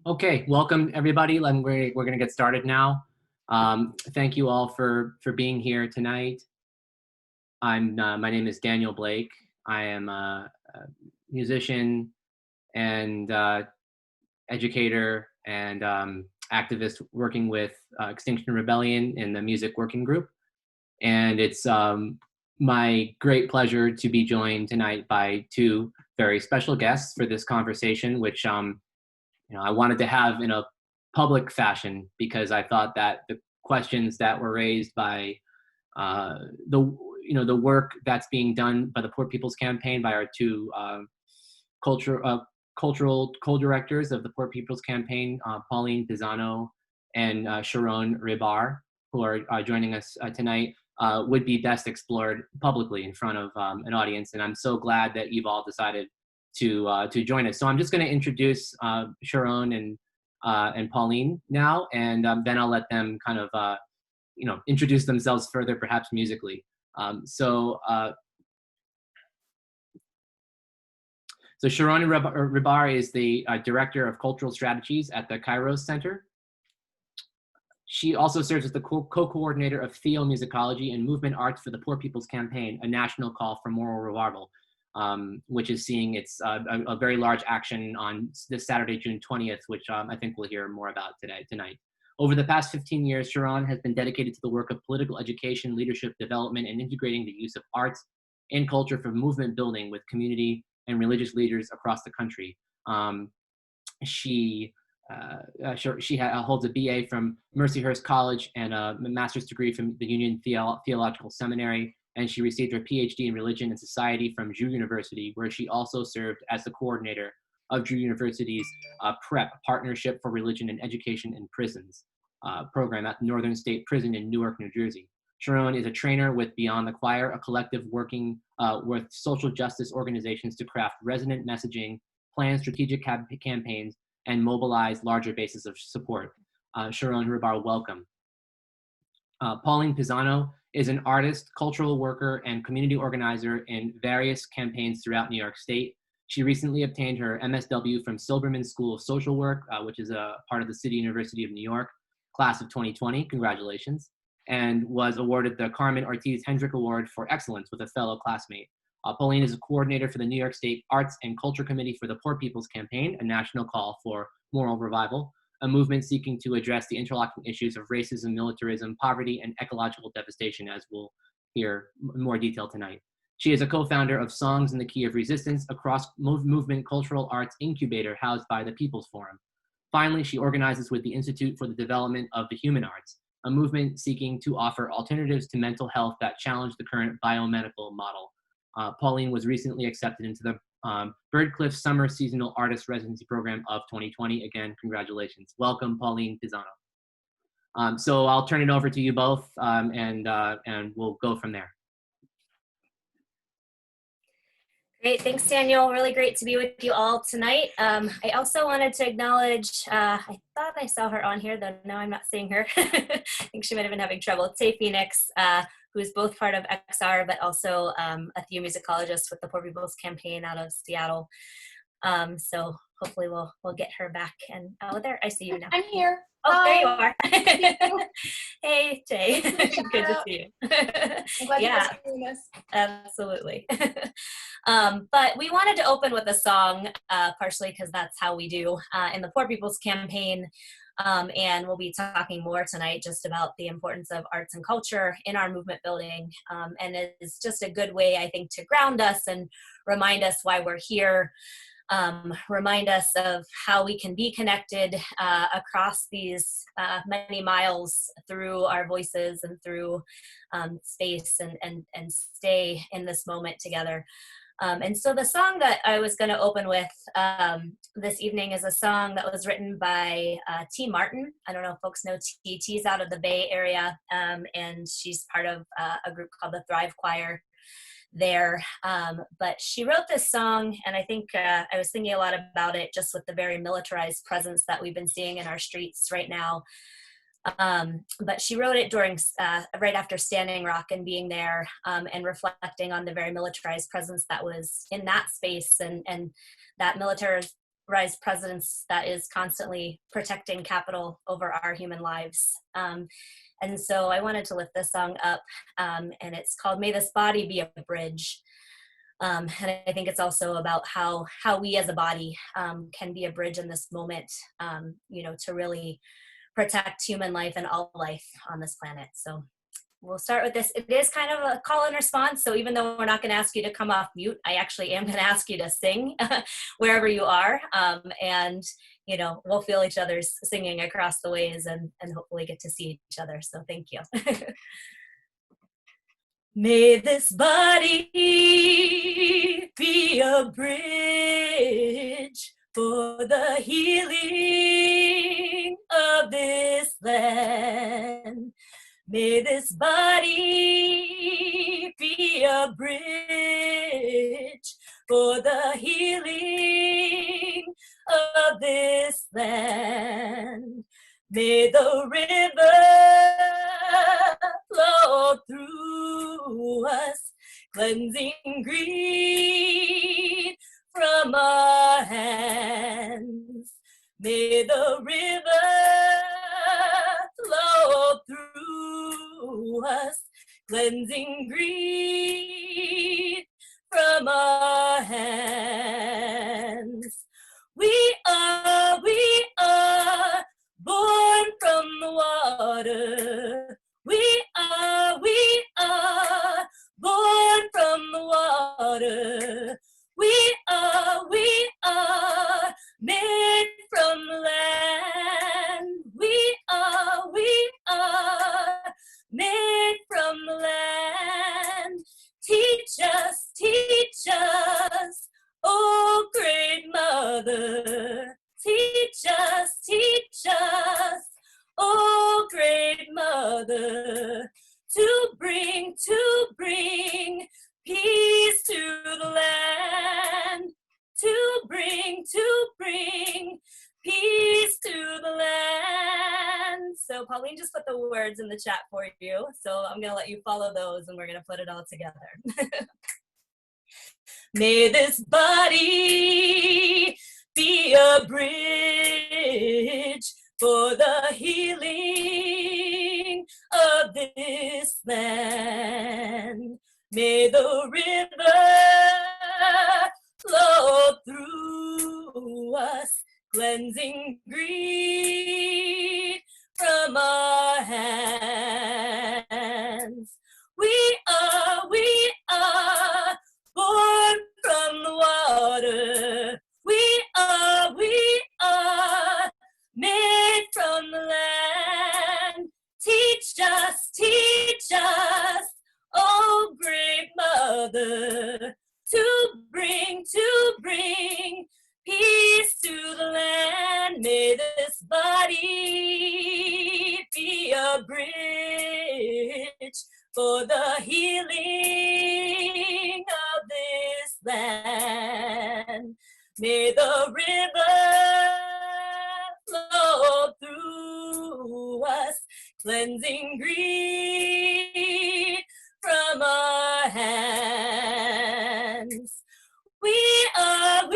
Okay, welcome everybody. We're going to get started now. Thank you all for being here tonight. My name is Daniel Blake. I am a musician and educator and activist working with Extinction Rebellion in the music working group. And it's my great pleasure to be joined tonight by two very special guests for this conversation, which I wanted to have in a public fashion because I thought that the questions that were raised by the work that's being done by the Poor People's Campaign, by our two cultural co-directors of the Poor People's Campaign, Pauline Pisano and Charon Hibrar, who are joining us tonight, would be best explored publicly in front of an audience. And I'm so glad that you've all decided to join us. So I'm just going to introduce Charon and Pauline now, and then I'll let them kind of introduce themselves further, perhaps musically. So Charon Hibrar is the Director of Cultural Strategies at the Kairos Center. She also serves as the co-coordinator of theomusicology and movement arts for the Poor People's Campaign, a national call for moral revival, which is seeing its a very large action on this Saturday, June 20th, which I think we'll hear more about tonight. Over the past 15 years, Charon has been dedicated to the work of political education, leadership development, and integrating the use of arts and culture for movement building with community and religious leaders across the country. She holds a BA from Mercyhurst College and a master's degree from the Union Theological Seminary, and she received her PhD in religion and society from Drew University, where she also served as the coordinator of Drew University's PrEP, Partnership for Religion and Education in Prisons program at Northern State Prison in Newark, New Jersey. Charon is a trainer with Beyond the Choir, a collective working with social justice organizations to craft resonant messaging, plan strategic campaigns, and mobilize larger bases of support. Charon Hibrar, welcome. Pauline Pisano is an artist, cultural worker, and community organizer in various campaigns throughout New York State. She recently obtained her MSW from Silberman School of Social Work, which is a part of the City University of New York, class of 2020, congratulations, and was awarded the Carmen Ortiz Hendrick Award for Excellence with a fellow classmate. Pauline is a coordinator for the New York State Arts and Culture Committee for the Poor People's Campaign, a national call for moral revival, a movement seeking to address the interlocking issues of racism, militarism, poverty, and ecological devastation, as we'll hear in more detail tonight. She is a co-founder of Songs in the Key of Resistance, a cross-movement cultural arts incubator housed by the People's Forum. Finally, she organizes with the Institute for the Development of the Human Arts, a movement seeking to offer alternatives to mental health that challenge the current biomedical model. Pauline was recently accepted into the Birdcliff Summer Seasonal Artist Residency Program of 2020. Again, congratulations. Welcome, Pauline Pisano. So I'll turn it over to you both, and we'll go from there. Great, thanks, Daniel. Really great to be with you all tonight. I also wanted to acknowledge, I thought I saw her on here, though now I'm not seeing her. I think she might have been having trouble. It's Tay Phoenix, who is both part of XR, but also a theomusicologist with the Poor People's Campaign out of Seattle. So hopefully we'll get her back. And there, I see you now. I'm here. Oh, there you are. Hey, Tay. Good to see you. I'm glad you guys are doing this. Absolutely. But we wanted to open with a song, partially because that's how we do in the Poor People's Campaign. And we'll be talking more tonight just about the importance of arts and culture in our movement building. And it's just a good way, I think, to ground us and remind us why we're here. Remind us of how we can be connected across these many miles through our voices and through space and stay in this moment together. And so the song that I was going to open with this evening is a song that was written by T. Martin. I don't know if folks know T. T's out of the Bay Area, and she's part of a group called the Thrive Choir there. But she wrote this song, and I think I was thinking a lot about it just with the very militarized presence that we've been seeing in our streets right now. But she wrote it during right after Standing Rock and being there, and reflecting on the very militarized presence that was in that space, and that rise presence that is constantly protecting capital over our human lives. And so I wanted to lift this song up, and it's called May This Body Be a Bridge. And I think it's also about how we as a body can be a bridge in this moment, to really protect human life and all life on this planet. So we'll start with this. It is kind of a call and response. So even though we're not going to ask you to come off mute, I actually am going to ask you to sing wherever you are. And, we'll feel each other's singing across the ways and hopefully get to see each other. So thank you. May this body be a bridge for the healing of this land. May this body be a bridge for the healing of this land. May the river flow through us, cleansing greed from our hands. May the river flow through us, cleansing greed from our hands. We are born from the water. We are born from the water. We are made from the land. We are made from the land. Teach us, oh great mother. Teach us, oh great mother, to bring peace to the land, to bring peace to the land. So Pauline just put the words in the chat for you, so I'm gonna let you follow those and we're gonna put it all together. May this body be a bridge for the healing of this land. May the river flow through us, cleansing greed from our hands. We are born from the water. We are made from the land. Teach us, oh great mother, to bring peace to the land. May this body be a bridge for the healing of this land. May the river flow through us, cleansing greed from our hands. We are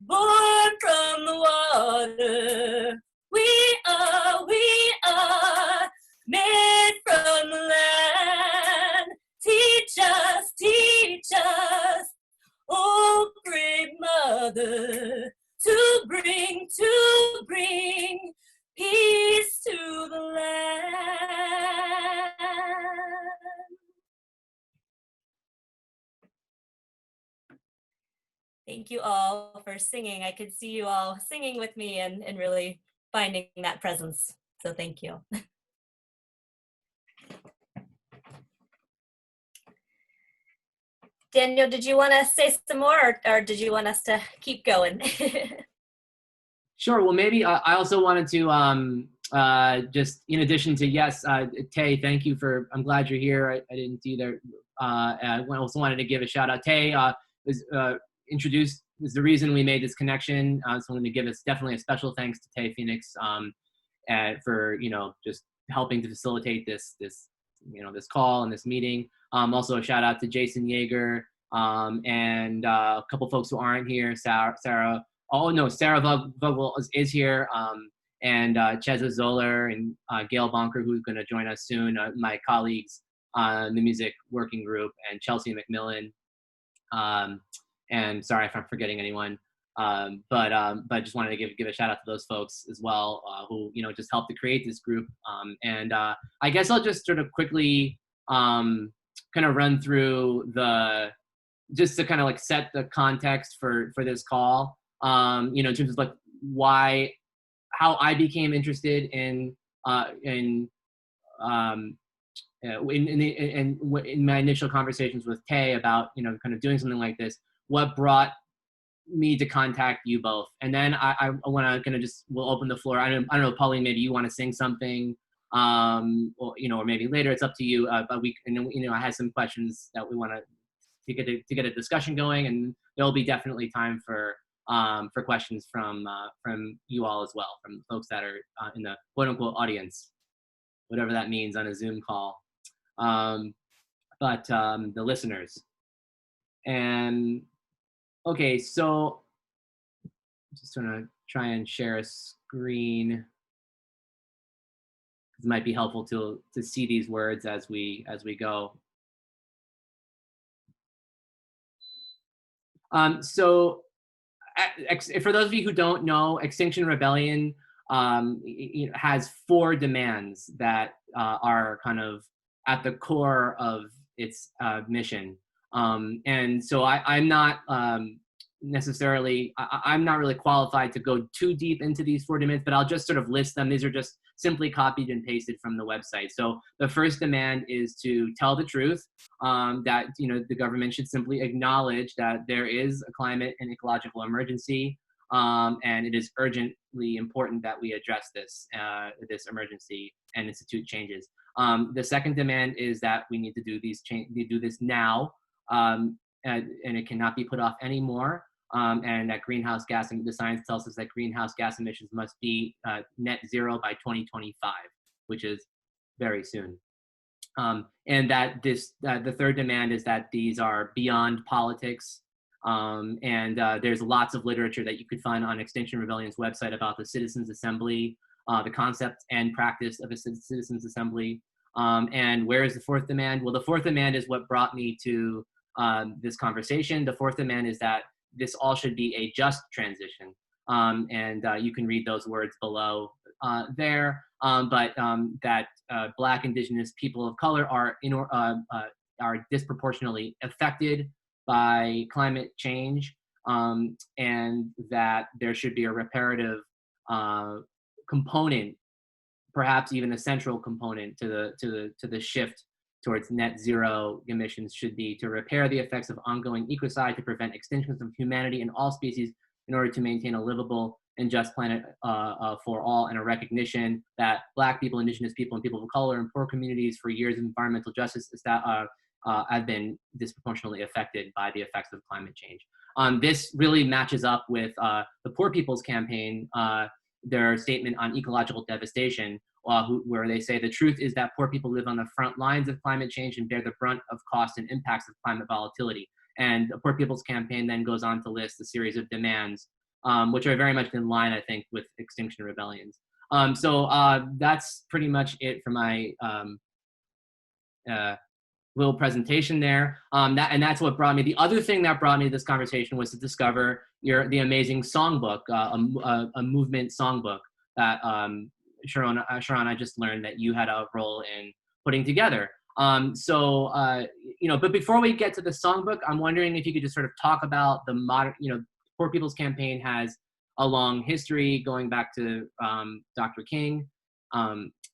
born from the water. We are made from the land. Teach us, oh great mother, to bring peace to the land. Thank you all for singing. I could see you all singing with me and really finding that presence. So thank you. Daniel, did you want to say some more, or did you want us to keep going? Sure. Well, maybe I also wanted to just, in addition to, yes, Tay, thank you for, I'm glad you're here. I didn't see there. I also wanted to give a shout out. Tay was introduced, was the reason we made this connection. So I wanted to give us definitely a special thanks to Tay Phoenix for, just helping to facilitate this call and this meeting. Also a shout out to Jason Yeager and a couple folks who aren't here, Sarah Vogel is here, and Cheza Zoller and Gail Bonker, who's going to join us soon, my colleagues in the music working group, and Chelsea McMillan, and sorry if I'm forgetting anyone, but just wanted to give a shout out to those folks as well, who just helped to create this group, and I guess I'll just sort of quickly kind of run through just to kind of like set the context for this call, in terms of like how I became interested in my initial conversations with Tay about kind of doing something like this, what brought me to contact you both, and then I want to kind of we'll open the floor. I don't know, Pauline, maybe you want to sing something, or maybe later, it's up to you. But I had some questions that we want to get a discussion going, and there'll be definitely time for questions from you all as well, from folks that are in the quote unquote audience, whatever that means on a Zoom call, but the listeners. And okay, so I'm just gonna try and share a screen. It might be helpful to see these words as we go. So for those of you who don't know, Extinction Rebellion has 4 demands that are kind of at the core of its mission. And so I'm not necessarily, I'm not really qualified to go too deep into these 4 demands, but I'll just sort of list them. These are just simply copied and pasted from the website. So the first demand is to tell the truth, that the government should simply acknowledge that there is a climate and ecological emergency, and it is urgently important that we address this emergency and institute changes. The second demand is that we need to do this now, and it cannot be put off anymore. And that greenhouse gas, and the science tells us that greenhouse gas emissions must be net zero by 2025, which is very soon. And that the third demand is that these are beyond politics. And there's lots of literature that you could find on Extinction Rebellion's website about the Citizens Assembly, the concept and practice of a Citizens Assembly. And where is the fourth demand? Well, the fourth demand is what brought me to this conversation. The fourth demand is that this all should be a just transition. And you can read those words below there. But that Black, Indigenous, people of color are disproportionately affected by climate change, and that there should be a reparative component, perhaps even a central component to the shift towards net zero emissions, should be to repair the effects of ongoing ecocide, to prevent extinctions of humanity and all species in order to maintain a livable and just planet for all, and a recognition that Black people, Indigenous people, and people of color in poor communities for years of environmental justice have been disproportionately affected by the effects of climate change. This really matches up with the Poor People's Campaign, their statement on ecological devastation, where they say the truth is that poor people live on the front lines of climate change and bear the brunt of costs and impacts of climate volatility. And the Poor People's Campaign then goes on to list a series of demands, which are very much in line, I think, with Extinction Rebellions. So that's pretty much it for my little presentation there. And that's what brought me. The other thing that brought me to this conversation was to discover the amazing songbook, a movement songbook that Charon, I just learned that you had a role in putting together. But before we get to the songbook, I'm wondering if you could just sort of talk about the modern, Poor People's Campaign has a long history going back to Dr. King.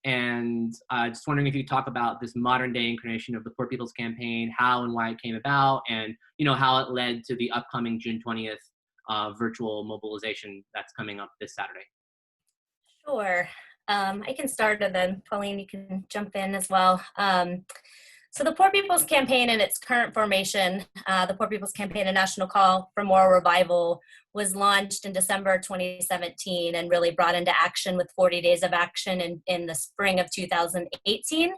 And just wondering if you could talk about this modern day incarnation of the Poor People's Campaign, how and why it came about, and how it led to the upcoming June 20th virtual mobilization that's coming up this Saturday. Sure. I can start, and then Pauline, you can jump in as well. So the Poor People's Campaign in its current formation, the Poor People's Campaign, A National Call for Moral Revival, was launched in December 2017 and really brought into action with 40 Days of Action in the spring of 2018.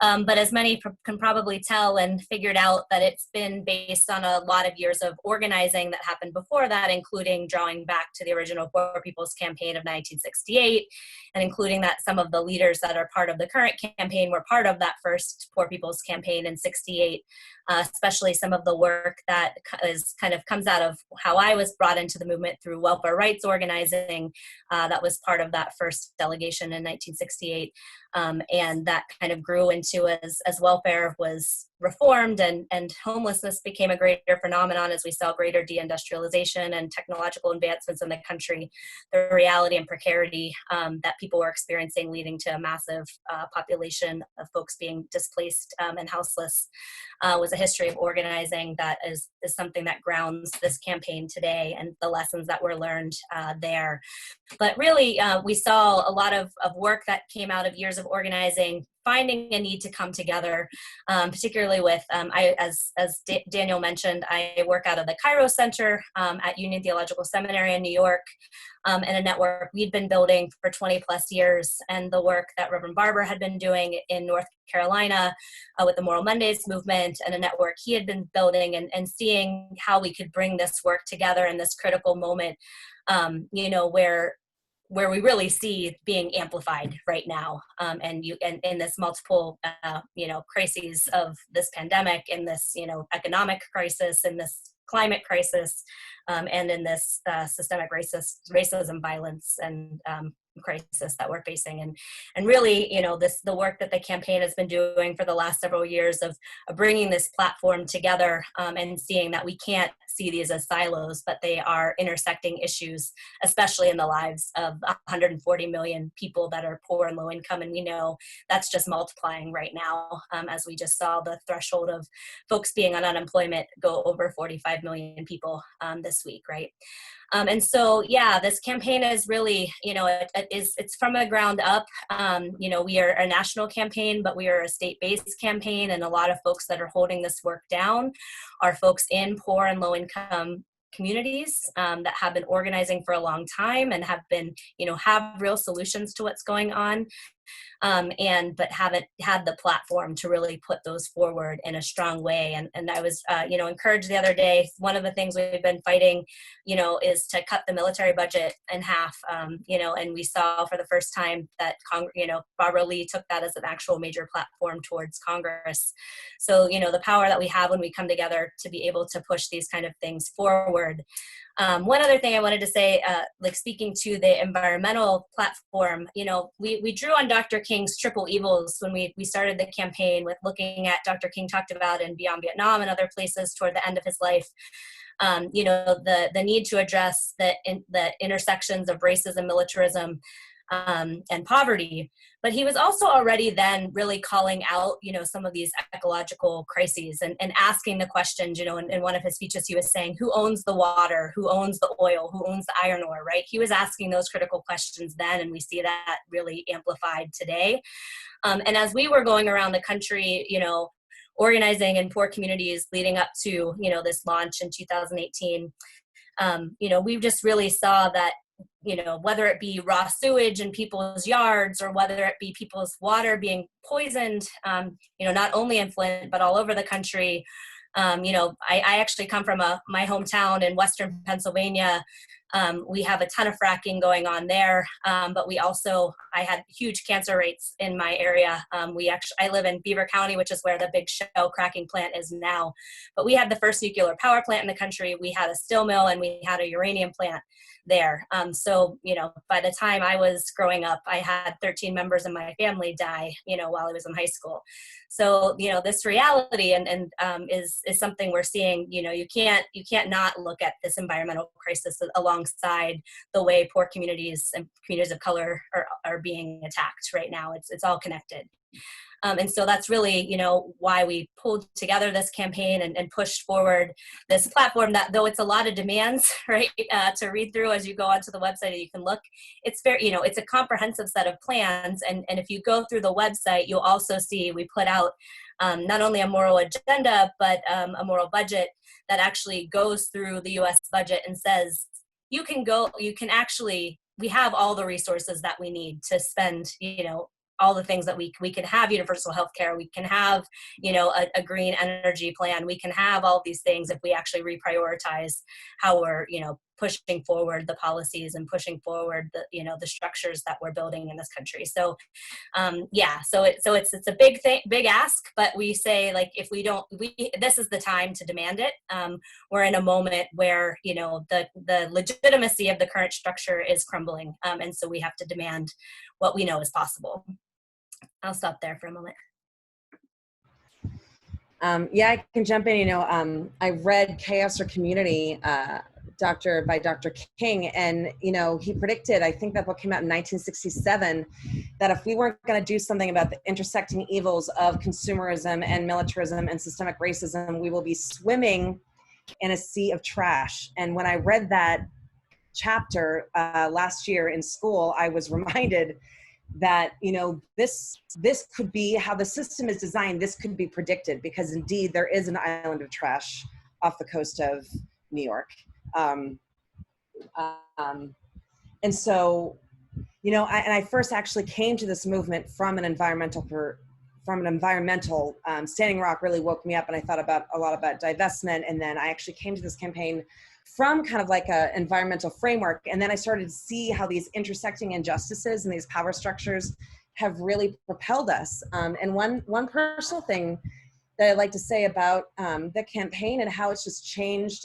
But as many can probably tell and figured out, that it's been based on a lot of years of organizing that happened before that, including drawing back to the original Poor People's Campaign of 1968, and including that some of the leaders that are part of the current campaign were part of that first Poor People's Campaign in 68, especially some of the work that is kind of comes out of how I was brought into the movement through welfare rights organizing. That was part of that first delegation in 1968. And that kind of grew into as welfare was reformed and homelessness became a greater phenomenon as we saw greater deindustrialization and technological advancements in the country. The reality and precarity that people were experiencing, leading to a massive population of folks being displaced and houseless, was a history of organizing that is something that grounds this campaign today and the lessons that were learned there. But really, we saw a lot of work that came out of years of organizing, finding a need to come together, particularly with, as Daniel mentioned, I work out of the Cairo Center at Union Theological Seminary in New York, and a network we'd been building for 20 plus years, and the work that Reverend Barber had been doing in North Carolina with the Moral Mondays movement, and a network he had been building, and seeing how we could bring this work together in this critical moment, where we really see being amplified right now, and in this multiple, crises of this pandemic, in this, economic crisis, in this climate crisis, and in this systemic racism, violence, and crisis that we're facing, and really, the work that the campaign has been doing for the last several years of bringing this platform together, and seeing that we can't see these as silos, but they are intersecting issues, especially in the lives of 140 million people that are poor and low income, and we know that's just multiplying right now, as we just saw the threshold of folks being on unemployment go over 45 million people this week, right? And so, this campaign is really, it's from the ground up. We are a national campaign, but we are a state-based campaign, and a lot of folks that are holding this work down are folks in poor and low-income communities that have been organizing for a long time and have been, have real solutions to what's going on. But haven't had the platform to really put those forward in a strong way. And I was, encouraged the other day. One of the things we've been fighting, is to cut the military budget in half, and we saw for the first time that, Barbara Lee took that as an actual major platform towards Congress. So, the power that we have when we come together to be able to push these kind of things forward. One other thing I wanted to say, speaking to the environmental platform, we drew on Dr. King's triple evils when we started the campaign, with looking at Dr. King talked about in Beyond Vietnam and other places toward the end of his life, the need to address the intersections of racism, militarism, and poverty. But he was also already then really calling out, some of these ecological crises, and asking the questions, in one of his speeches, he was saying, who owns the water, who owns the oil, who owns the iron ore, right? He was asking those critical questions then, and we see that really amplified today. And as we were going around the country, organizing in poor communities leading up to, this launch in 2018, we just really saw that, whether it be raw sewage in people's yards, or whether it be people's water being poisoned, not only in Flint, but all over the country. I actually come from my hometown in Western Pennsylvania. We have a ton of fracking going on there, but I had huge cancer rates in my area. I live in Beaver County, which is where the big Shell cracking plant is now. But we had the first nuclear power plant in the country. We had a steel mill, and we had a uranium plant there. So, by the time I was growing up, I had 13 members in my family die, while I was in high school. So, this reality is something we're seeing. You can't not look at this environmental crisis alongside the way poor communities and communities of color are being attacked right now. It's all connected. And so that's really, why we pulled together this campaign and pushed forward this platform that, though it's a lot of demands, right, to read through as you go onto the website and you can look, it's very, it's a comprehensive set of plans. And if you go through the website, you'll also see we put out not only a moral agenda, but a moral budget that actually goes through the U.S. budget and says, we have all the resources that we need to spend, all the things that we can have universal health care, we can have, a green energy plan, we can have all these things if we actually reprioritize how we're, pushing forward the policies and pushing forward the structures that we're building in this country. So it's a big thing, big ask, but we say, like, if this is the time to demand it. We're in a moment where the legitimacy of the current structure is crumbling, and so we have to demand what we know is possible. I'll stop there for a moment. Yeah, I can jump in. I read Chaos or Community by Dr. King, and he predicted, I think that book came out in 1967, that if we weren't going to do something about the intersecting evils of consumerism and militarism and systemic racism, we will be swimming in a sea of trash. And when I read that chapter last year in school, I was reminded that this could be how the system is designed. This could be predicted, because indeed there is an island of trash off the coast of New York. And so, I first actually came to this movement from an environmental Standing Rock really woke me up, and I thought a lot about divestment. And then I actually came to this campaign from kind of like an environmental framework. And then I started to see how these intersecting injustices and these power structures have really propelled us. And one personal thing that I'd like to say about the campaign and how it's just changed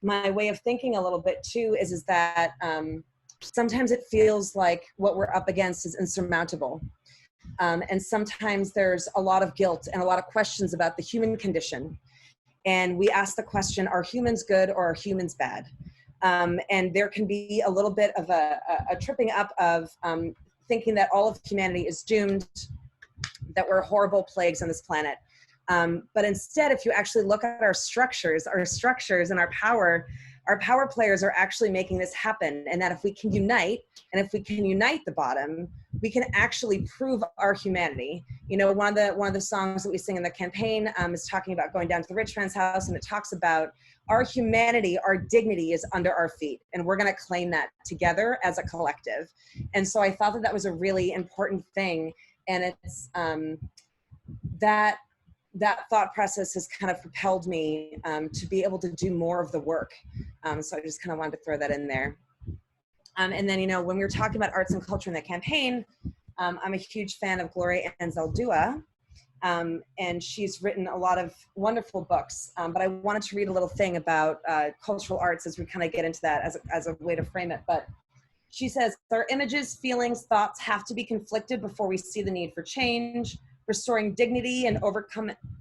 my way of thinking a little bit too is that sometimes it feels like what we're up against is insurmountable. And sometimes there's a lot of guilt and a lot of questions about the human condition. And we ask the question, are humans good or are humans bad? And there can be a little bit of a tripping up of thinking that all of humanity is doomed, that we're horrible plagues on this planet. But instead, if you actually look at our structures and our power players are actually making this happen. And that if we can unite, and if we can unite the bottom, we can actually prove our humanity. One of the songs that we sing in the campaign is talking about going down to the rich man's house, and it talks about our humanity, our dignity is under our feet, and we're going to claim that together as a collective. And so I thought that was a really important thing, and it's that thought process has kind of propelled me to be able to do more of the work. So I just kind of wanted to throw that in there. And then, when we were talking about arts and culture in the campaign, I'm a huge fan of Gloria Anzaldúa, and she's written a lot of wonderful books. But I wanted to read a little thing about cultural arts as we kind of get into that as a way to frame it. But she says, our images, feelings, thoughts have to be conflicted before we see the need for change. Restoring dignity and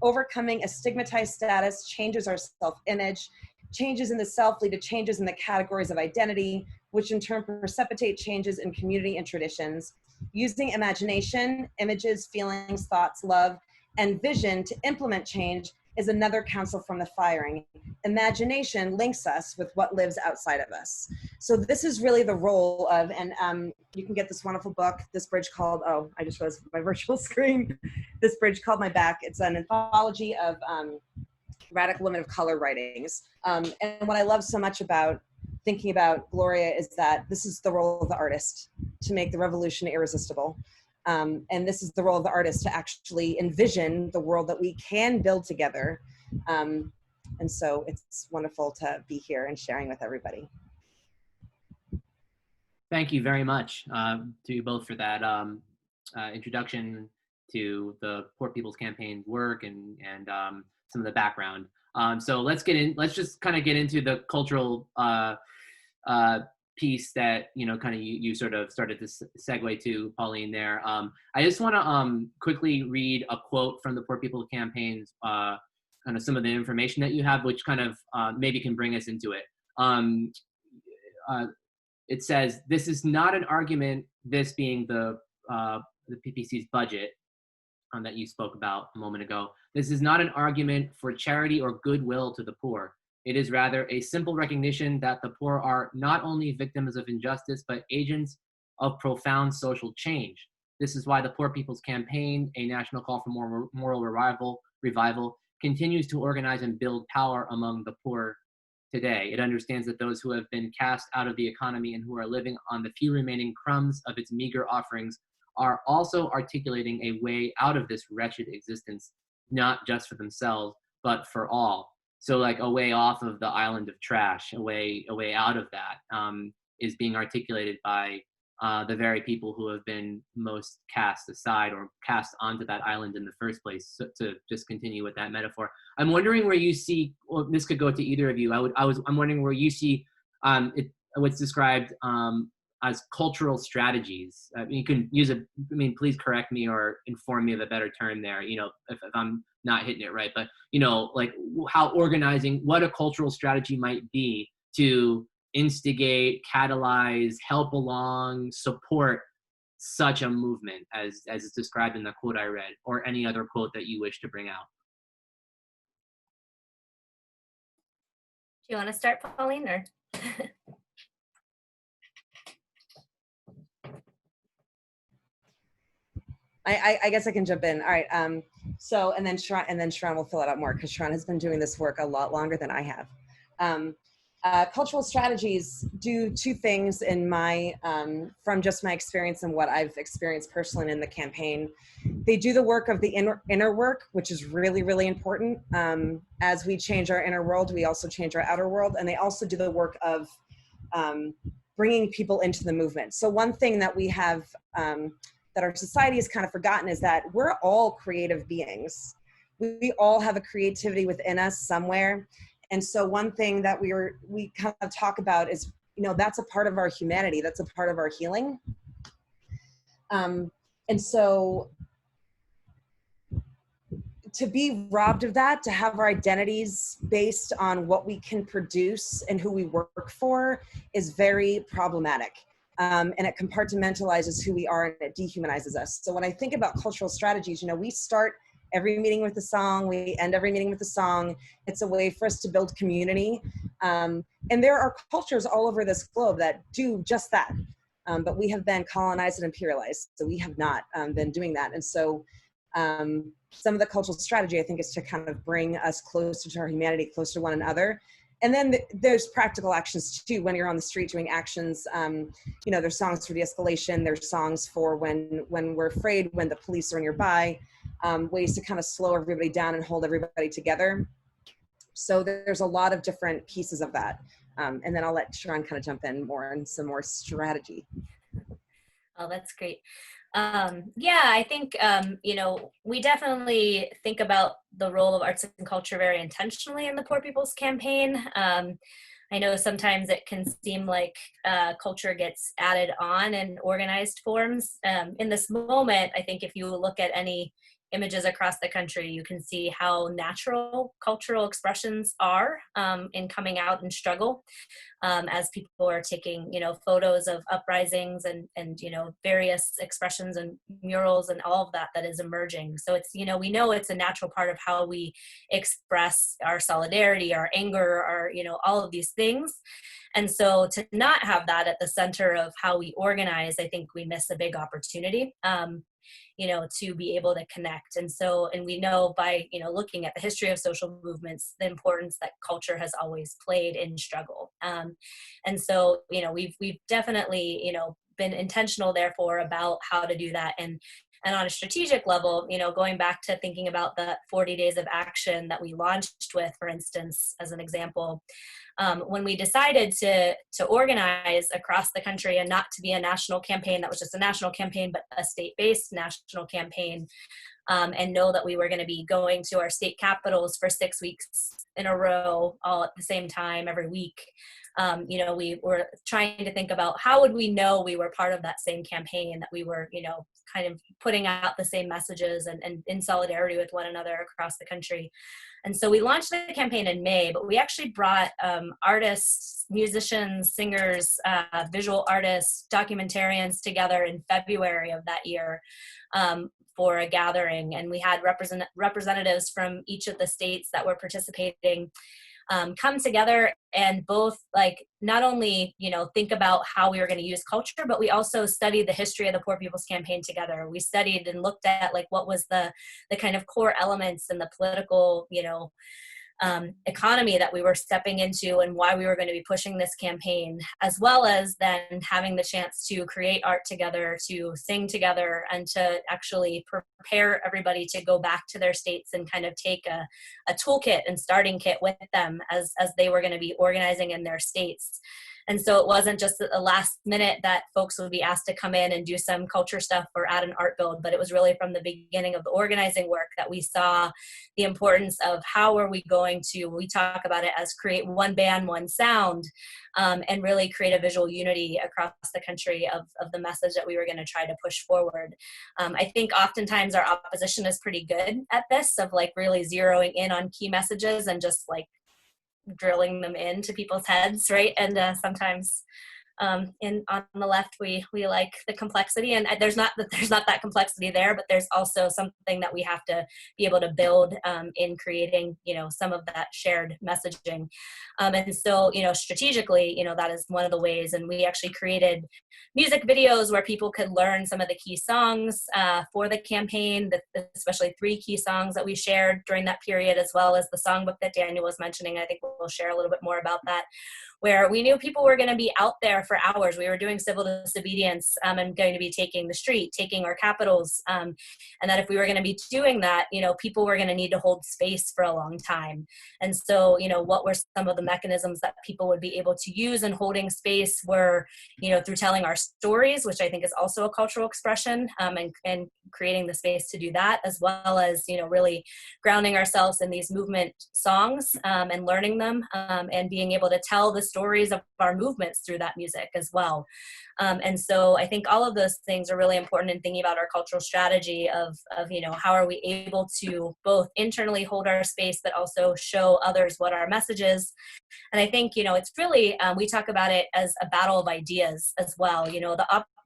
overcoming a stigmatized status changes our self-image. Changes in the self lead to changes in the categories of identity, which in turn precipitate changes in community and traditions. Using imagination, images, feelings, thoughts, love, and vision to implement change is another counsel from the firing. Imagination links us with what lives outside of us. So this is really the role of, and you can get this wonderful book, this bridge called, I just realized my virtual screen, this bridge called My Back. It's an anthology of radical women of color writings. And what I love so much about thinking about Gloria is that this is the role of the artist, to make the revolution irresistible. And this is the role of the artist, to actually envision the world that we can build together. And so it's wonderful to be here and sharing with everybody. Thank you very much to you both for that introduction to the Poor People's Campaign's work and some of the background. So let's just kind of get into the cultural piece that you sort of started to segue to, Pauline, there. I just want to quickly read a quote from the Poor People's Campaign's kind of some of the information that you have, which kind of maybe can bring us into it. It says, this is not an argument, this being the PPC's budget that you spoke about a moment ago. This is not an argument for charity or goodwill to the poor. It is rather a simple recognition that the poor are not only victims of injustice, but agents of profound social change. This is why the Poor People's Campaign, a national call for more moral revival, continues to organize and build power among the poor today. It understands that those who have been cast out of the economy and who are living on the few remaining crumbs of its meager offerings are also articulating a way out of this wretched existence, not just for themselves, but for all. So like a way off of the island of trash, a way out of that, is being articulated by the very people who have been most cast aside or cast onto that island in the first place. So, to just continue with that metaphor, I'm wondering where you see, well, this could go to either of you. I'm wondering where you see what's described as cultural strategies. You can use please correct me or inform me of a better term there, if I'm not hitting it right, but, like how organizing, what a cultural strategy might be to instigate, catalyze, help along, support such a movement as is described in the quote I read, or any other quote that you wish to bring out. Do you want to start, Pauline, or? I guess I can jump in. All right. So, and then Charon will fill it out more, because Charon has been doing this work a lot longer than I have. Cultural strategies do two things in my, from just my experience and what I've experienced personally in the campaign. They do the work of the inner work, which is really, really important. As we change our inner world, we also change our outer world. And they also do the work of bringing people into the movement. So one thing that we have, that our society has kind of forgotten, is that we're all creative beings. We all have a creativity within us somewhere. And so one thing that we kind of talk about is, that's a part of our humanity. That's a part of our healing. And so to be robbed of that, to have our identities based on what we can produce and who we work for, is very problematic. And it compartmentalizes who we are, and it dehumanizes us. So when I think about cultural strategies, we start every meeting with a song, we end every meeting with a song. It's a way for us to build community. And there are cultures all over this globe that do just that. But we have been colonized and imperialized, so we have not been doing that. And so some of the cultural strategy, I think, is to kind of bring us closer to our humanity, closer to one another. And then there's practical actions too. When you're on the street doing actions, there's songs for de-escalation. There's songs for when we're afraid, when the police are nearby, ways to kind of slow everybody down and hold everybody together. So there's a lot of different pieces of that. And then I'll let Charon kind of jump in more on some more strategy. Oh, that's great. Yeah, I think, we definitely think about the role of arts and culture very intentionally in the Poor People's Campaign. I know sometimes it can seem like culture gets added on in organized forms. In this moment, I think if you look at any images across the country, you can see how natural cultural expressions are in coming out in struggle, as people are taking, photos of uprisings and various expressions and murals and all of that is emerging. So it's, we know it's a natural part of how we express our solidarity, our anger, our, all of these things. And so to not have that at the center of how we organize, I think we miss a big opportunity. To be able to connect. And we know by, looking at the history of social movements, the importance that culture has always played in struggle. And so, we've definitely, been intentional, therefore, about how to do that. And on a strategic level, going back to thinking about the 40 days of action that we launched with, for instance, as an example, when we decided to organize across the country and not to be a national campaign that was just a national campaign, but a state-based national campaign, and know that we were going to be going to our state capitals for 6 weeks in a row, all at the same time, every week. We were trying to think about how would we know we were part of that same campaign, that we were, kind of putting out the same messages and in solidarity with one another across the country. And so we launched the campaign in May, but we actually brought artists, musicians, singers, visual artists, documentarians together in February of that year for a gathering. And we had representatives from each of the states that were participating come together and both not only, think about how we were going to use culture, but we also studied the history of the Poor People's Campaign together. We studied and looked at what was the kind of core elements in the political, economy that we were stepping into and why we were going to be pushing this campaign, as well as then having the chance to create art together, to sing together, and to actually prepare everybody to go back to their states and kind of take a toolkit and starting kit with them as they were going to be organizing in their states. And so it wasn't just at the last minute that folks would be asked to come in and do some culture stuff or add an art build, but it was really from the beginning of the organizing work that we saw the importance of how are we going to, we talk about it as create one band, one sound, and really create a visual unity across the country of the message that we were going to try to push forward. I think oftentimes our opposition is pretty good at this, of like really zeroing in on key messages and just like drilling them into people's heads, right? And sometimes on the left we like the complexity, and there's not that complexity there, but there's also something that we have to be able to build in creating, you know, some of that shared messaging. And so, you know, strategically, you know, that is one of the ways. And we actually created music videos where people could learn some of the key songs for the campaign, especially 3 key songs that we shared during that period, as well as the songbook that Daniel was mentioning. I think we'll share a little bit more about that, where we knew people were going to be out there for hours. We were doing civil disobedience and going to be taking the street, taking our capitals, and that if we were going to be doing that, you know, people were going to need to hold space for a long time. And so, you know, what were some of the mechanisms that people would be able to use in holding space were, you know, through telling our stories, which I think is also a cultural expression, and creating the space to do that, as well as, you know, really grounding ourselves in these movement songs and learning them, and being able to tell the stories of our movements through that music as well. And so I think all of those things are really important in thinking about our cultural strategy of, you know, how are we able to both internally hold our space, but also show others what our message is. And I think, you know, it's really, we talk about it as a battle of ideas as well. You know,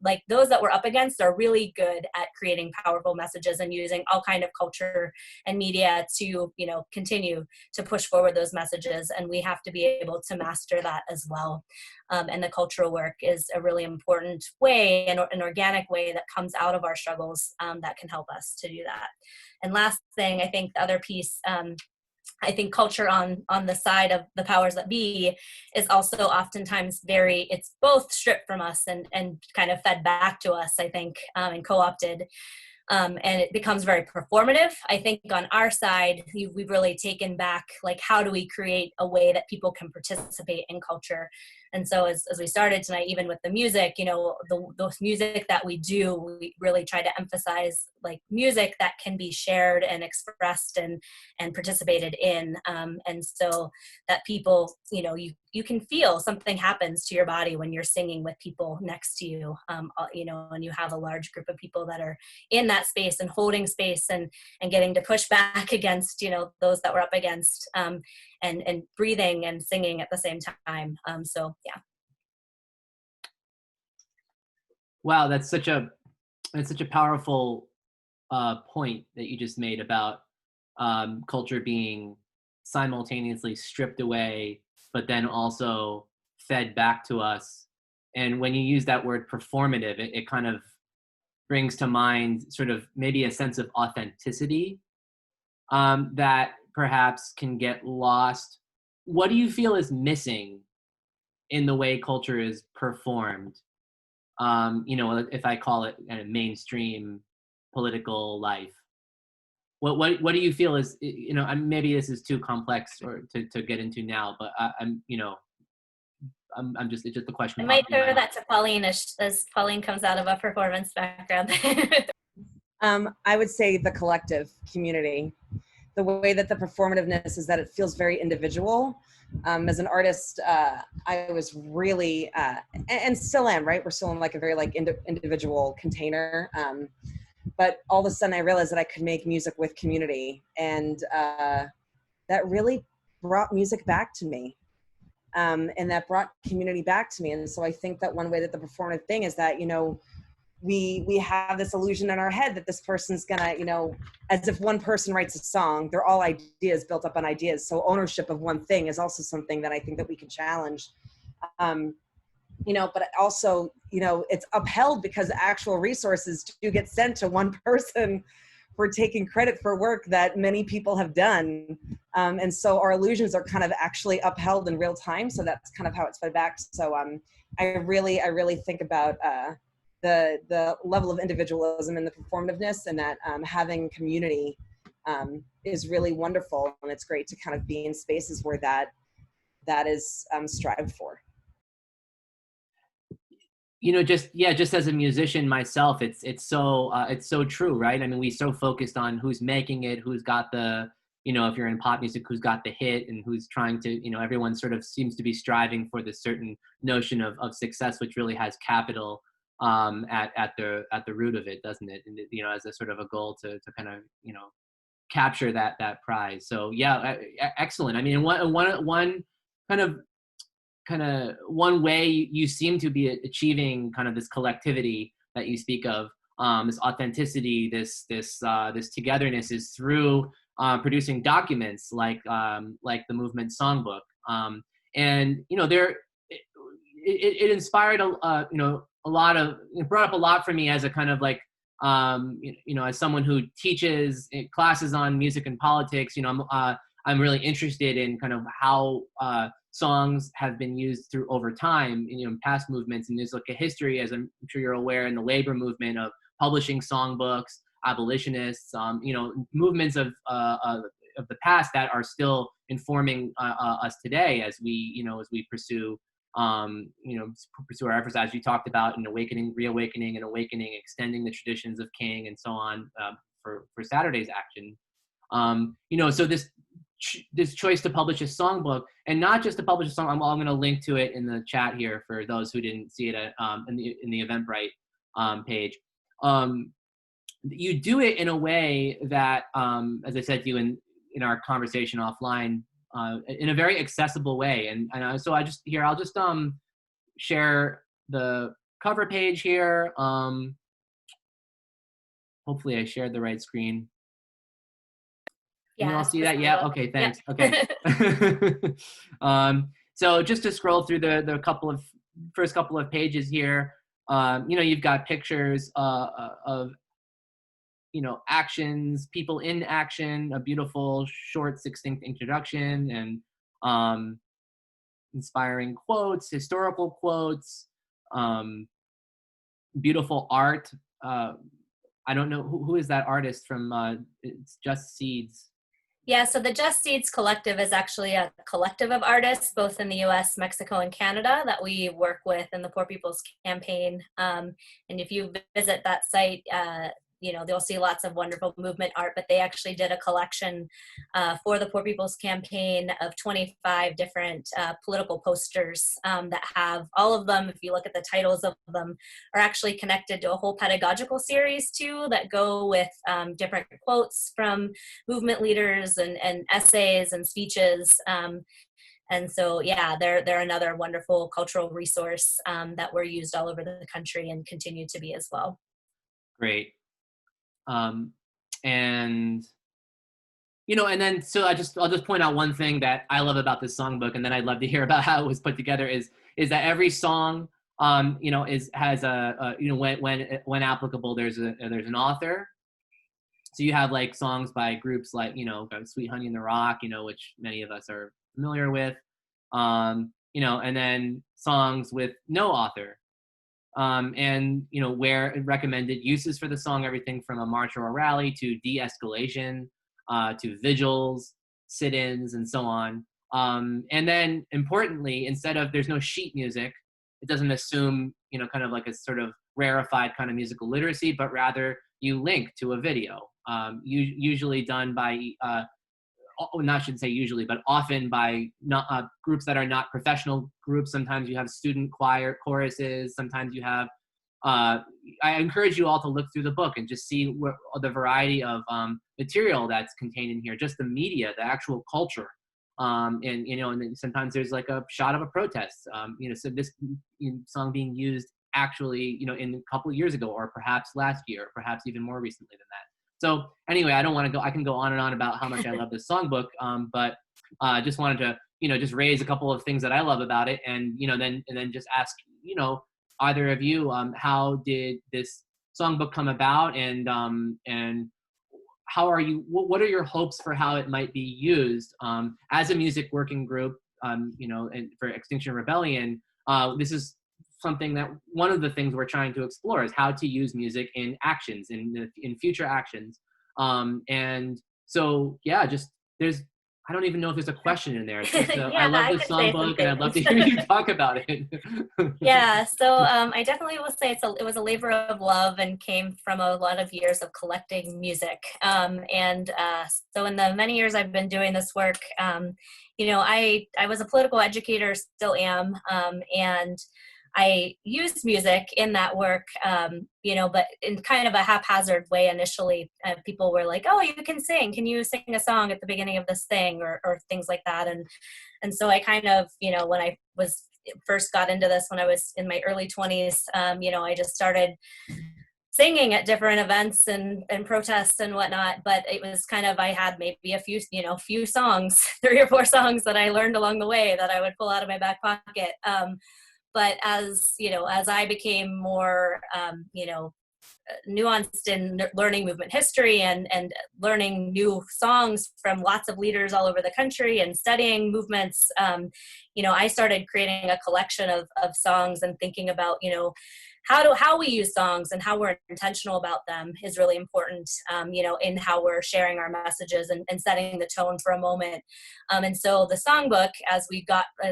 like those that we're up against are really good at creating powerful messages and using all kind of culture and media to, you know, continue to push forward those messages. And we have to be able to master that as well. And the cultural work is a really important way, and an organic way that comes out of our struggles that can help us to do that. And last thing, I think the other piece, I think culture on the side of the powers that be is also oftentimes it's both stripped from us and kind of fed back to us, I think, and co-opted. And it becomes very performative. I think on our side, we've really taken back, like, how do we create a way that people can participate in culture? And so as we started tonight, even with the music, you know, the music that we do, we really try to emphasize like music that can be shared and expressed and participated in. And so that people, you know, you can feel something happens to your body when you're singing with people next to you, you know, and you have a large group of people that are in that space and holding space and getting to push back against, you know, those that we're up against, and breathing and singing at the same time. So yeah. Wow, that's such a powerful point that you just made about culture being simultaneously stripped away, but then also fed back to us. And when you use that word performative, it kind of brings to mind sort of maybe a sense of authenticity that perhaps can get lost. What do you feel is missing in the way culture is performed? You know, if I call it kind of mainstream political life, what do you feel is, you know, maybe this is too complex or to get into now, but I'm just, it's just a question. I might throw that to Pauline as Pauline comes out of a performance background. I would say the collective community. The way that the performativeness is that it feels very individual. As an artist, I was really, and still am, right? We're still in like a very like individual container. But all of a sudden I realized that I could make music with community, and that really brought music back to me. And that brought community back to me. And so I think that one way that the performative thing is that, you know, we have this illusion in our head that this person's gonna, you know, as if one person writes a song, they're all ideas built up on ideas. So ownership of one thing is also something that I think that we can challenge. You know, but also, you know, it's upheld because actual resources do get sent to one person we're taking credit for work that many people have done. And so our illusions are kind of actually upheld in real time. So that's kind of how it's fed back. So I really think about the level of individualism and the performativeness, and that having community is really wonderful. And it's great to kind of be in spaces where that is strived for. You know, just as a musician myself, it's so true, right? I mean, we so focused on who's making it, who's got the, you know, if you're in pop music, who's got the hit, and who's trying to, you know, everyone sort of seems to be striving for this certain notion of success, which really has capital at the root of it, doesn't it? And, you know, as a sort of a goal to kind of, you know, capture that prize. So yeah, excellent. I mean, one kind of one way you seem to be achieving kind of this collectivity that you speak of, this authenticity, this togetherness, is through producing documents like the movement songbook. And you know, it inspired a lot of, it brought up a lot for me as a kind of like you know, as someone who teaches classes on music and politics. You know, I'm really interested in kind of how songs have been used through over time, you know, in past movements. And there's like a history, as I'm sure you're aware, in the labor movement of publishing songbooks, abolitionists, you know, movements of the past that are still informing us today as we pursue pursue our efforts, as you talked about, in awakening, reawakening, and awakening, extending the traditions of King and so on, for Saturday's action. You know, so this choice to publish a songbook, and not just to publish a song. I'm going to link to it in the chat here for those who didn't see it in the Eventbrite page. You do it in a way that, as I said to you in our conversation offline, in a very accessible way. And so I'll just share the cover page here. Hopefully I shared the right screen. Can you all see that? Yeah. Okay. Thanks. Yeah. Okay. So just to scroll through the first couple of pages here, you know, you've got pictures of, you know, actions, people in action, a beautiful short succinct introduction, and inspiring quotes, historical quotes, beautiful art. I don't know who is that artist from. It's Just Seeds. Yeah, so the Just Seeds Collective is actually a collective of artists, both in the US, Mexico, and Canada, that we work with in the Poor People's Campaign. And if you visit that site, you know, they'll see lots of wonderful movement art, but they actually did a collection for the Poor People's Campaign of 25 different political posters that have all of them, if you look at the titles of them, are actually connected to a whole pedagogical series too, that go with different quotes from movement leaders and essays and speeches. And so, yeah, they're another wonderful cultural resource that we're used all over the country and continue to be as well. Great. And you know, and then so I'll just point out one thing that I love about this songbook, and then I'd love to hear about how it was put together, is that every song you know, has a you know, when applicable, there's an author. So you have like songs by groups like, you know, Sweet Honey in the Rock, you know, which many of us are familiar with, you know, and then songs with no author. And you know, where recommended uses for the song, everything from a march or a rally to de-escalation, to vigils, sit-ins, and so on. And then importantly, there's no sheet music. It doesn't assume, you know, kind of like a sort of rarefied kind of musical literacy, but rather you link to a video, usually done by, I shouldn't say usually, but often by not groups that are not professional groups. Sometimes you have student choruses. Sometimes you have, I encourage you all to look through the book and just see the variety of material that's contained in here, just the media, the actual culture. And, you know, and then sometimes there's like a shot of a protest, you know, so this song being used actually, you know, in a couple of years ago, or perhaps last year, or perhaps even more recently than that. So anyway, I can go on and on about how much I love this songbook, but just wanted to, you know, just raise a couple of things that I love about it, and, you know, then just ask, you know, either of you, how did this songbook come about, and how are you, what are your hopes for how it might be used as a music working group, you know, and for Extinction Rebellion? This is something that one of the things we're trying to explore is how to use music in actions, in future actions. And so, yeah, just I don't even know if there's a question in there. It's just Yeah, I love I this could say songbook, some and I'd love to things. hear you talk about it. Yeah, so I definitely will say it was a labor of love and came from a lot of years of collecting music. So in the many years I've been doing this work, you know, I was a political educator, still am, and I used music in that work, you know, but in kind of a haphazard way initially. People were like, "Oh, you can sing. Can you sing a song at the beginning of this thing?" or things like that. And so I kind of, you know, when I first got into this when I was in my early 20s, you know, I just started singing at different events and protests and whatnot. But it was kind of, I had maybe a few songs, 3 or 4 songs that I learned along the way that I would pull out of my back pocket. But as you know, as I became more, you know, nuanced in learning movement history and learning new songs from lots of leaders all over the country and studying movements, you know, I started creating a collection of songs and thinking about, you know, how we use songs and how we're intentional about them is really important, you know, in how we're sharing our messages and setting the tone for a moment. And so the songbook, as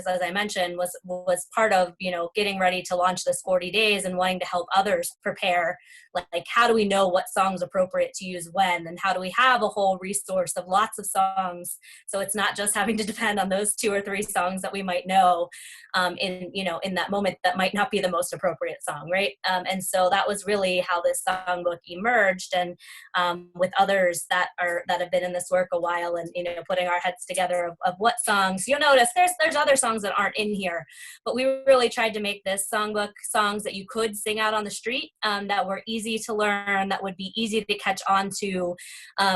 I mentioned, was part of, you know, getting ready to launch this 40 days and wanting to help others prepare. Like how do we know what song's appropriate to use when, and how do we have a whole resource of lots of songs, so it's not just having to depend on those 2 or 3 songs that we might know in that moment that might not be the most appropriate song, right? And so that was really how this songbook emerged, and with others that have been in this work a while, and, you know, putting our heads together of what songs. You'll notice there's other songs that aren't in here, but we really tried to make this songbook songs that you could sing out on the street, that were easy to learn, that would be easy to catch on to,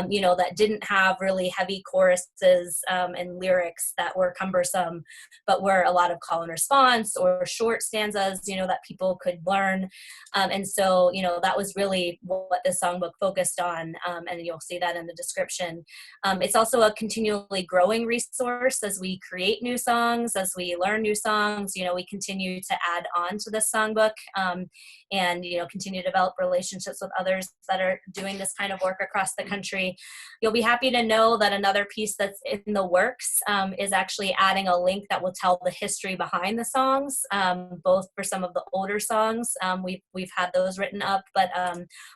you know, that didn't have really heavy choruses and lyrics that were cumbersome, but were a lot of call and response or short stanzas, you know, that people could learn. And so, you know, that was really what this songbook focused on, and you'll see that in the description. It's also a continually growing resource as we create new songs, as we learn new songs. You know, we continue to add on to this songbook, and, you know, continue to develop relationships with others that are doing this kind of work across the country. You'll be happy to know that another piece that's in the works is actually adding a link that will tell the history behind the songs, both for some of the older songs. We've had those written up, but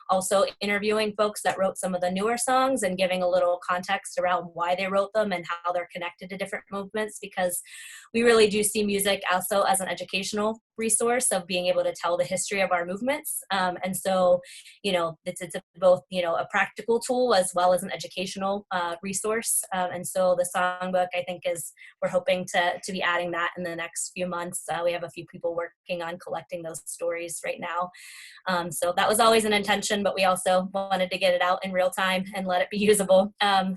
also interviewing folks that wrote some of the newer songs and giving a little context around why they wrote them and how they're connected to different movements, because we really do see music also as an educational resource of being able to tell the history of our movements. And so, you know, it's both, you know, a practical tool as well as an educational resource. And so the songbook, I think, we're hoping to be adding that in the next few months. We have a few people working on collecting those stories right now. So that was always an intention, but we also wanted to get it out in real time and let it be usable.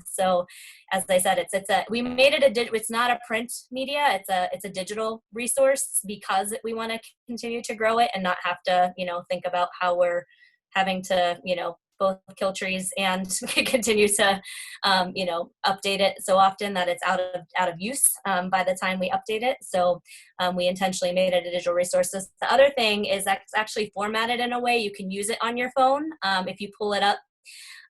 So as I said, we made it it's not a print media, it's a digital resource, because we want to continue to grow it and not have to, you know, think about how we're having to, you know, both kill trees and continue to, you know, update it so often that it's out of use by the time we update it. So we intentionally made it a digital resource. The other thing is that it's actually formatted in a way you can use it on your phone if you pull it up.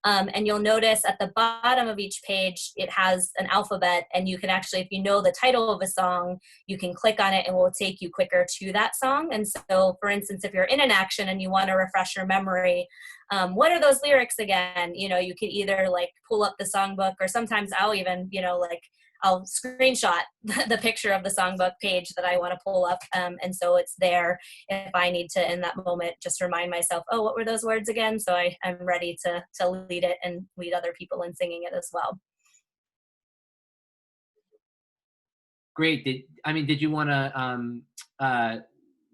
And you'll notice at the bottom of each page, it has an alphabet, and you can actually, if you know the title of a song, you can click on it and it will take you quicker to that song. And so, for instance, if you're in an action and you want to refresh your memory, what are those lyrics again? You know, you can either like pull up the songbook, or sometimes I'll even, you know, like I'll screenshot the picture of the songbook page that I want to pull up. And so it's there if I need to, in that moment, just remind myself, oh, what were those words again? So I'm ready to lead it and lead other people in singing it as well. Great. Did you want to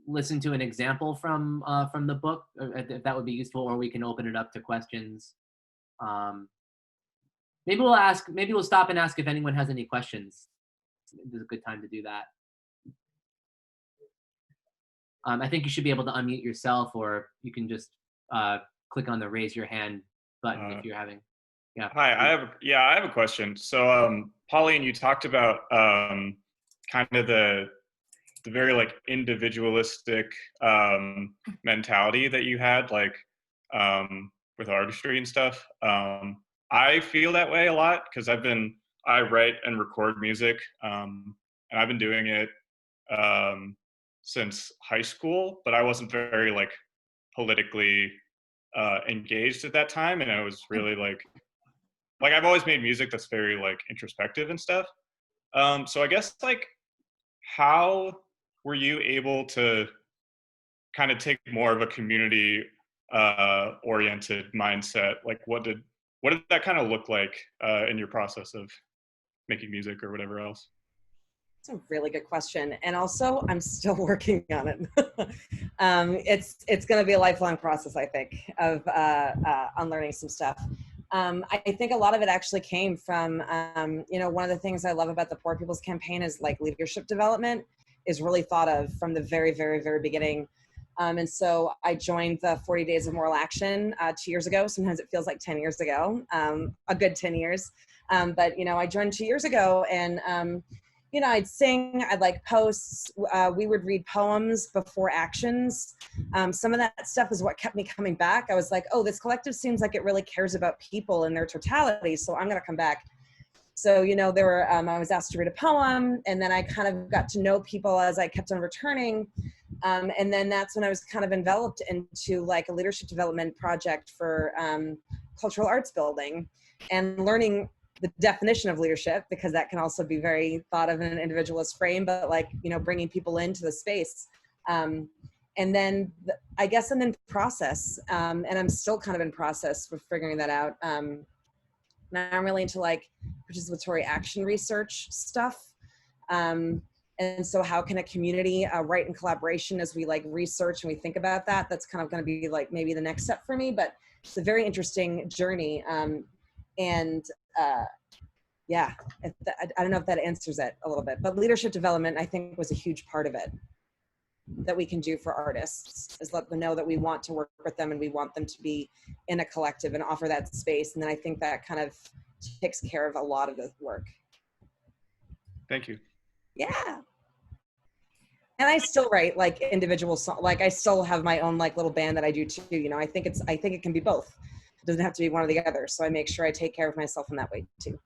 listen to an example from the book, if that would be useful, or we can open it up to questions? Maybe we'll stop and ask if anyone has any questions. This is a good time to do that. I think you should be able to unmute yourself, or you can just click on the raise your hand button if you're having. Yeah. Hi, I have a question. So, Pauline, you talked about kind of the very like individualistic mentality that you had, like with artistry and stuff. I feel that way a lot because I write and record music, and I've been doing it since high school, but I wasn't very like politically engaged at that time, and I was really like I've always made music that's very like introspective and stuff. So I guess like how were you able to kind of take more of a community oriented mindset? Like what did that kind of look like in your process of making music or whatever else? It's a really good question, and also I'm still working on it. It's going to be a lifelong process, I think, of unlearning some stuff. I think a lot of it actually came from, one of the things I love about the Poor People's Campaign is like leadership development is really thought of from the very, very, very beginning. And so I joined the 40 Days of Moral Action 2 years ago. Sometimes it feels like 10 years ago, a good 10 years. But I joined 2 years ago, and I'd sing, I'd like posts. We would read poems before actions. Some of that stuff is what kept me coming back. I was like, oh, this collective seems like it really cares about people in their totality, so I'm going to come back. So, there were, I was asked to read a poem, and then I kind of got to know people as I kept on returning. And then that's when I was kind of enveloped into like a leadership development project for cultural arts building and learning the definition of leadership, because that can also be very thought of in an individualist frame, but like, bringing people into the space. And then I guess I'm in process, and I'm still kind of in process for figuring that out. Now I'm really into like participatory action research stuff. And so how can a community write in collaboration as we like research and we think about that? That's kind of going to be like maybe the next step for me, but it's a very interesting journey. Yeah, I don't know if that answers it a little bit, but leadership development, I think, was a huge part of it that we can do for artists, is let them know that we want to work with them and we want them to be in a collective and offer that space. And then I think that kind of takes care of a lot of the work. Thank you. Yeah. And I still write like individual songs. Like I still have my own like little band that I do too. I think it can be both. It doesn't have to be one or the other. So I make sure I take care of myself in that way too.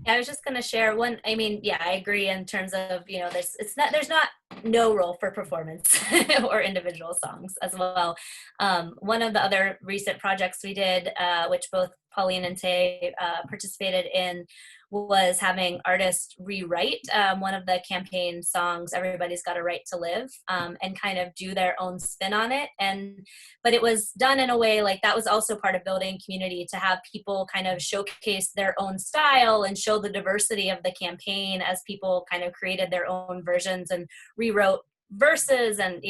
I was just going to share one. I mean, yeah, I agree in terms of, there's not no role for performance or individual songs as well. One of the other recent projects we did, which both Pauline and Tay participated in, was having artists rewrite one of the campaign songs, Everybody's Got a Right to Live, and kind of do their own spin on it. But it was done in a way like that was also part of building community, to have people kind of showcase their own style and show the diversity of the campaign as people kind of created their own versions and rewrote verses and,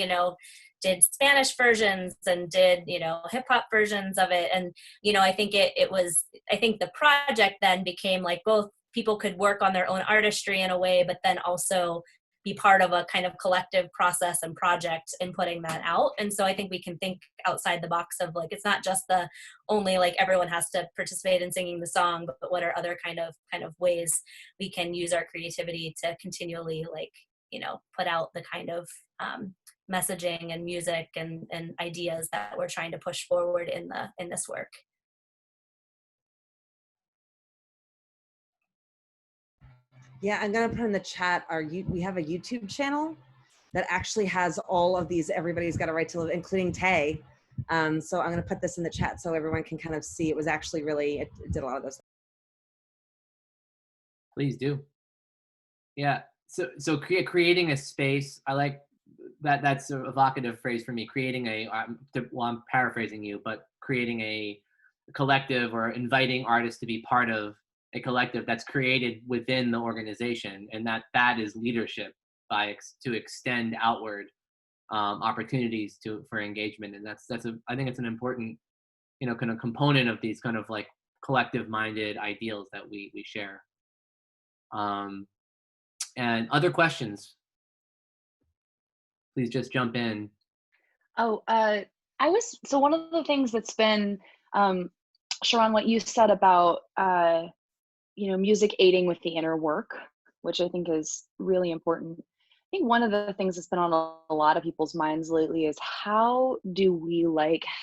did Spanish versions and did, hip hop versions of it. And, I think I think the project then became like both people could work on their own artistry in a way, but then also be part of a kind of collective process and project in putting that out. And so I think we can think outside the box of like, it's not just the only like everyone has to participate in singing the song, but what are other kind of ways we can use our creativity to continually like, put out the kind of messaging and music and ideas that we're trying to push forward in this work. Yeah, I'm gonna put in the chat we have a YouTube channel that actually has all of these Everybody's Got a Right to Live, including Tay. So I'm gonna put this in the chat so everyone can kind of see. It was actually really, it did a lot of those. Please do. Yeah. So creating a space. I like that. That's an evocative phrase for me. Creating I'm paraphrasing you, but creating a collective or inviting artists to be part of a collective that's created within the organization, and that is leadership to extend outward opportunities for engagement. And I think it's an important kind of component of these kind of like collective minded ideals that we share. And other questions, please just jump in. So one of the things that's been Charon, what you said about, music aiding with the inner work, which I think is really important. I think one of the things that's been on a lot of people's minds lately is how do we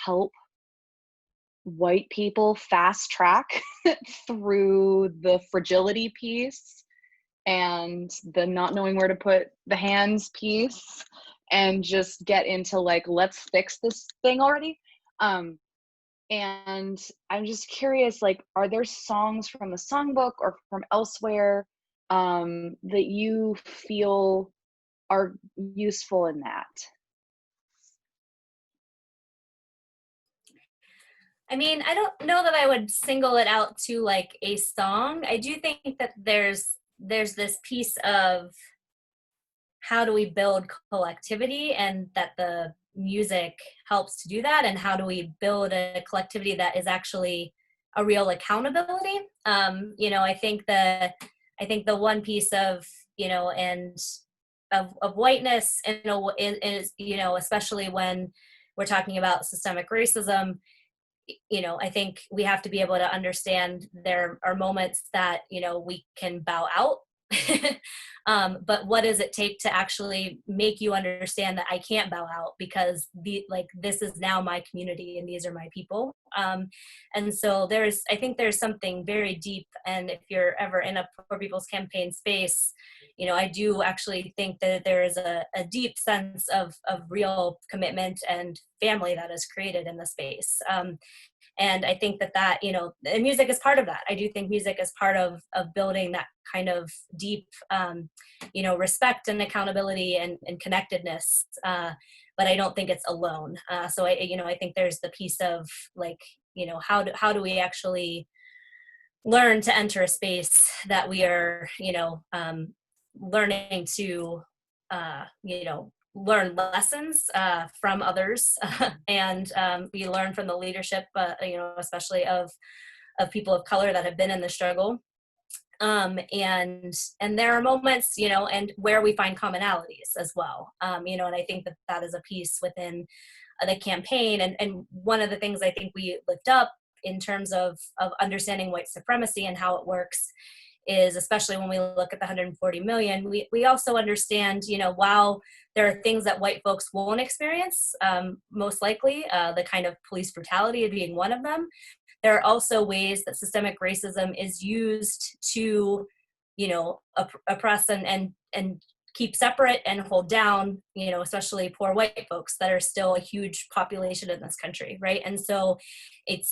help white people fast track through the fragility piece and the not knowing where to put the hands piece and just get into let's fix this thing already. And I'm just curious, are there songs from the songbook or from elsewhere that you feel are useful in that? I mean, I don't know that I would single it out to a song. I do think that there's this piece of how do we build collectivity, and that the music helps to do that, and how do we build a collectivity that is actually a real accountability. I think the one piece of and of whiteness is especially when we're talking about systemic racism. I think we have to be able to understand there are moments that we can bow out. But what does it take to actually make you understand that I can't bow out, because this is now my community and these are my people. And so I think there's something very deep, and if you're ever in a Poor People's Campaign space, I do actually think that there is a deep sense of real commitment and family that is created in the space. And I think that and music is part of that. I do think music is part of building that kind of deep, respect and accountability and connectedness. But I don't think it's alone. So I think there's the piece of how do we actually learn to enter a space that we are, learning to, learn lessons from others, and we learn from the leadership, especially of people of color that have been in the struggle. And there are moments, and where we find commonalities as well. And I think that is a piece within the campaign. And one of the things I think we lift up in terms of understanding white supremacy and how it works is, especially when we look at the 140 million, we also understand, while there are things that white folks won't experience, most likely, the kind of police brutality being one of them, there are also ways that systemic racism is used to, oppress and keep separate and hold down, especially poor white folks that are still a huge population in this country, right? And so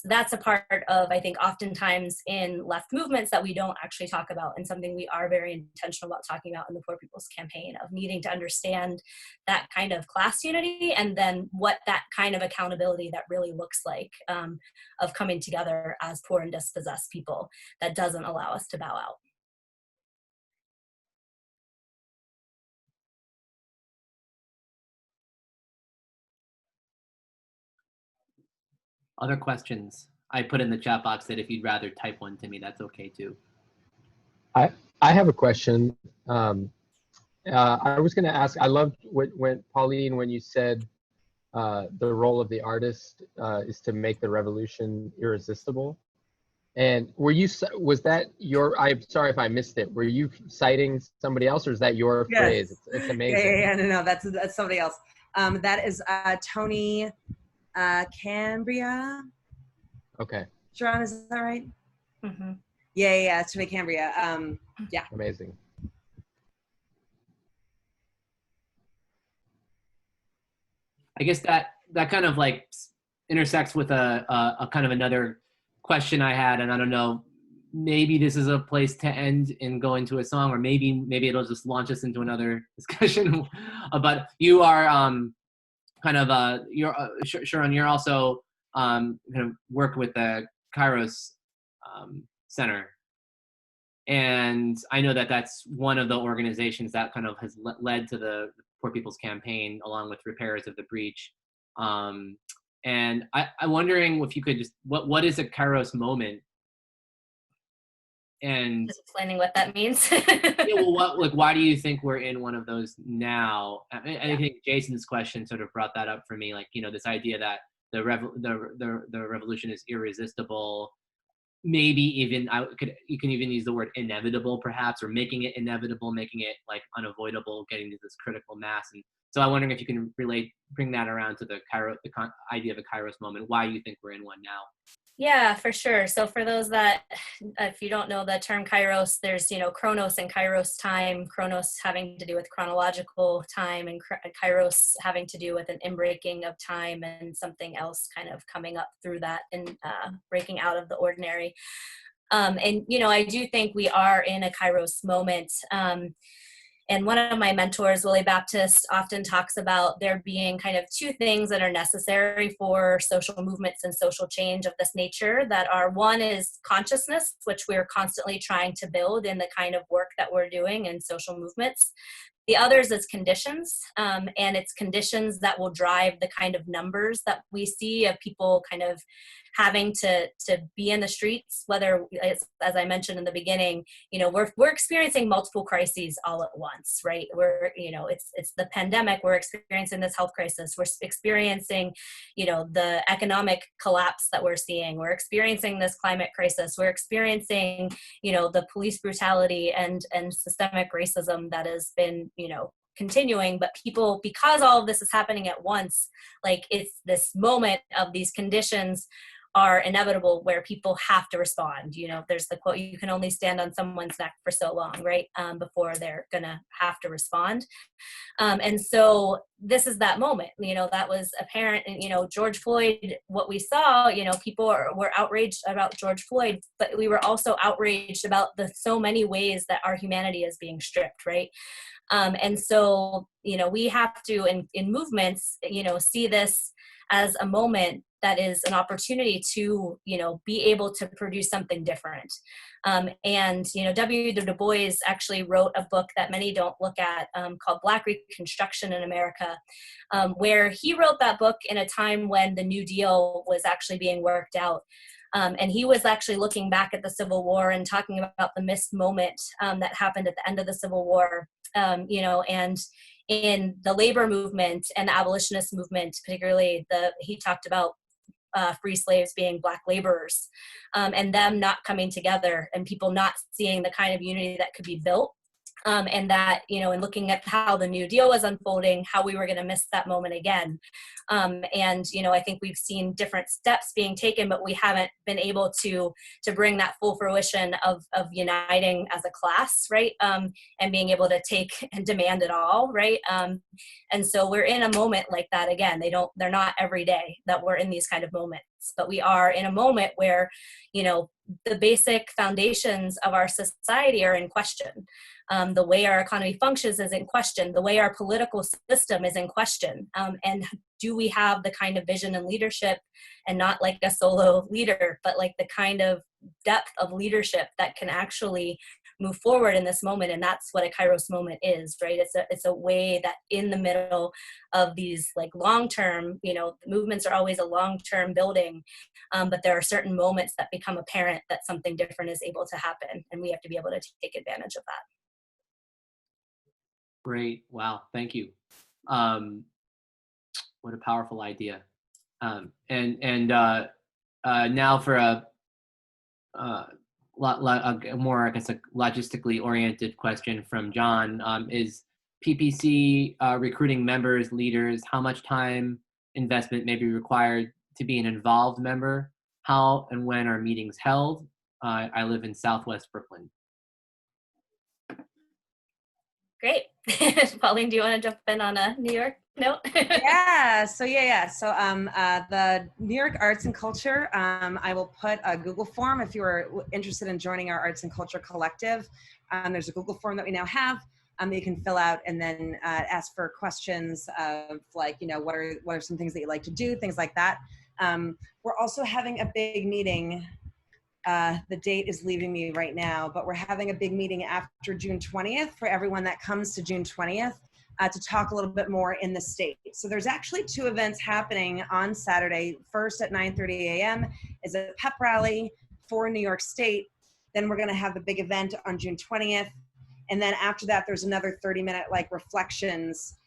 that's a part of, I think, oftentimes in left movements that we don't actually talk about, and something we are very intentional about talking about in the Poor People's Campaign, of needing to understand that kind of class unity, and then what that kind of accountability that really looks like, of coming together as poor and dispossessed people that doesn't allow us to bow out. Other questions? I put in the chat box that if you'd rather type one to me, that's okay too. I have a question. I was going to ask, I loved when Pauline, when you said the role of the artist is to make the revolution irresistible. And was that your, I'm sorry if I missed it, were you citing somebody else, or is that your Yes. phrase? It's amazing. Yeah, no, that's somebody else. That is Tony Cambria. Okay. Charon, is that right? Mm-hmm. Yeah, it's Tony Cambria. Yeah. Amazing. I guess that kind of intersects with a kind of another question I had, and I don't know, maybe this is a place to end and go into a song, or maybe it'll just launch us into another discussion. But you are kind of you're Sharon, you're also kind of work with the Kairos Center, and I know that that's one of the organizations that kind of has led to the Poor People's Campaign, along with Repairers of the Breach. And I'm wondering if you could just, what is a Kairos moment? And Just explaining what that means. yeah, well, why do you think we're in one of those now? I think Jason's question sort of brought that up for me, this idea that the revolution is irresistible. Maybe even you can even use the word inevitable, perhaps, or making it inevitable, making it like unavoidable, getting to this critical mass. And so I'm wondering if you can bring that around to the idea of a Kairos moment, why you think we're in one now. Yeah, for sure. So for those that, if you don't know the term Kairos, there's, Chronos and Kairos time, Chronos having to do with chronological time, and Kairos having to do with an inbreaking of time and something else kind of coming up through that and breaking out of the ordinary. And, I do think we are in a Kairos moment. And one of my mentors, Willie Baptist, often talks about there being kind of two things that are necessary for social movements and social change of this nature that are, one is consciousness, which we're constantly trying to build in the kind of work that we're doing in social movements. The others is conditions, and it's conditions that will drive the kind of numbers that we see of people kind of having to be in the streets, whether it's, as I mentioned in the beginning, we're experiencing multiple crises all at once, right? It's the pandemic, we're experiencing this health crisis, we're experiencing, the economic collapse that we're seeing, we're experiencing this climate crisis, we're experiencing, the police brutality and systemic racism that has been, continuing, but people, because all of this is happening at once, like it's this moment of these conditions are inevitable where people have to respond. There's the quote, you can only stand on someone's neck for so long, right? Before they're gonna have to respond. And so this is that moment, that was apparent. And, George Floyd, what we saw, people were outraged about George Floyd, but we were also outraged about the so many ways that our humanity is being stripped, right? And so, we have to, in movements, see this as a moment that is an opportunity to, be able to produce something different. And, W. Du Bois actually wrote a book that many don't look at called Black Reconstruction in America, where he wrote that book in a time when the New Deal was actually being worked out. And he was actually looking back at the Civil War and talking about the missed moment that happened at the end of the Civil War, and in the labor movement and the abolitionist movement, particularly he talked about free slaves being Black laborers, and them not coming together and people not seeing the kind of unity that could be built. And that, and looking at how the New Deal was unfolding, how we were going to miss that moment again. And, I think we've seen different steps being taken, but we haven't been able to bring that full fruition of uniting as a class, right? And being able to take and demand it all, right? And so we're in a moment like that again. They're not every day that we're in these kind of moments, but we are in a moment where, the basic foundations of our society are in question. The way our economy functions is in question. The way our political system is in question. And do we have the kind of vision and leadership, and not like a solo leader, but like the kind of depth of leadership that can actually move forward in this moment? And that's what a Kairos moment is, right? It's a way that in the middle of these like long-term, movements are always a long-term building, but there are certain moments that become apparent that something different is able to happen, and we have to be able to take advantage of that. Great. Wow. Thank you. What a powerful idea. Now for a more, I guess, a logistically oriented question from John. Is PPC recruiting members, leaders? How much time investment may be required to be an involved member? How and when are meetings held? I live in Southwest Brooklyn. Great. Pauline, do you want to jump in on a New York note? Yeah. So the New York Arts and Culture, I will put a Google form if you are interested in joining our Arts and Culture Collective. There's a Google form that we now have that you can fill out, and then ask for questions of like, what are some things that you like to do, things like that. We're also having a big meeting. The date is leaving me right now, but we're having a big meeting after June 20th for everyone that comes to June 20th to talk a little bit more in the state. So there's actually two events happening on Saturday. First at 9:30 a.m. is a pep rally for New York State. Then we're going to have the big event on June 20th. And then after that, there's another 30-minute like reflections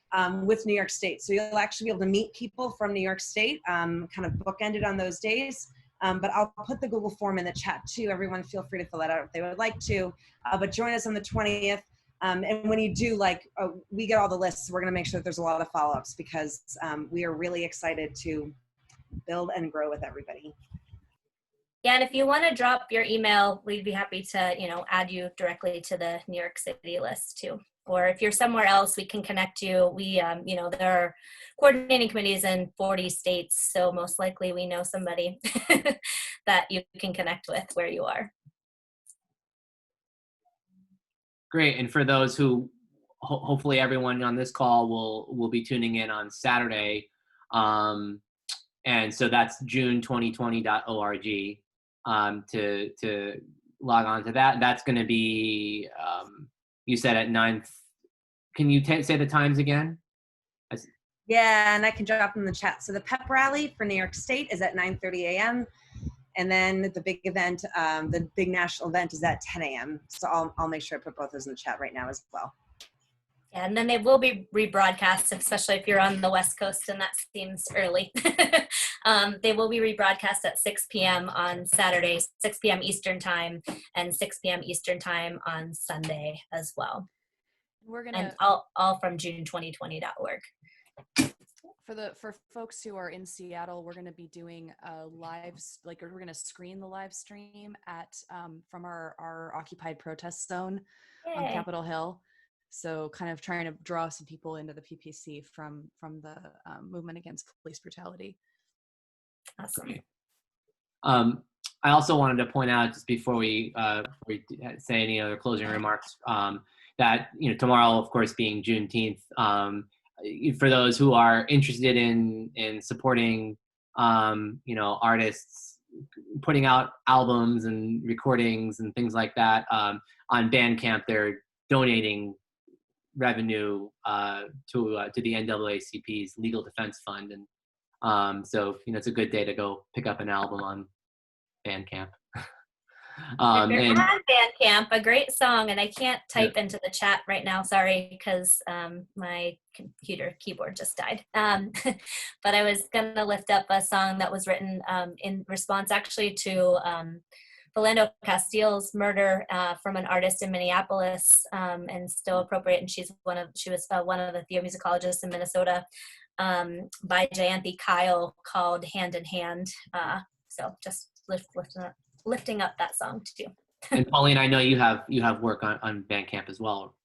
with New York State. So you'll actually be able to meet people from New York State, kind of bookended on those days. But I'll put the Google form in the chat too. Everyone feel free to fill that out if they would like to. But join us on the 20th. And when you do, we get all the lists, we're going to make sure that there's a lot of follow-ups because we are really excited to build and grow with everybody. Yeah, and if you want to drop your email, we'd be happy to, add you directly to the New York City list too. Or if you're somewhere else, we can connect you. We, there are coordinating committees in 40 states, so most likely we know somebody that you can connect with where you are. Great, and for those who, hopefully everyone on this call will be tuning in on Saturday, and so that's june2020.org to log on to that. That's going to be, you said at 9. Can you say the times again? Yeah, and I can drop them in the chat. So the pep rally for New York State is at 9:30 a.m. And then the big event, the big national event is at 10 a.m. So I'll make sure I put both those in the chat right now as well. Yeah, and then they will be rebroadcast, especially if you're on the West Coast and that seems early. They will be rebroadcast at 6 p.m. on Saturday, 6 p.m. Eastern time, and 6 p.m. Eastern time on Sunday as well. We're gonna, and all from june2020.org. For folks who are in Seattle, we're going to be doing a we're going to screen the live stream at from our occupied protest zone on Capitol Hill. So kind of trying to draw some people into the PPC from the movement against police brutality. Awesome. I also wanted to point out, just before we say any other closing remarks, that tomorrow, of course, being Juneteenth, for those who are interested in supporting artists putting out albums and recordings and things like that, on Bandcamp they're donating revenue to the NAACP's Legal Defense Fund, and so it's a good day to go pick up an album on Bandcamp. If you're on Bandcamp, a great song, and I can't type into the chat right now, sorry, because my keyboard just died. But I was gonna lift up a song that was written in response actually to Philando Castile's murder from an artist in Minneapolis, and still appropriate. And she was one of the theomusicologists in Minnesota, by Jayanthi Kyle, called "Hand in Hand." So just lifting up that song too. And Pauline, I know you have work on Bandcamp as well,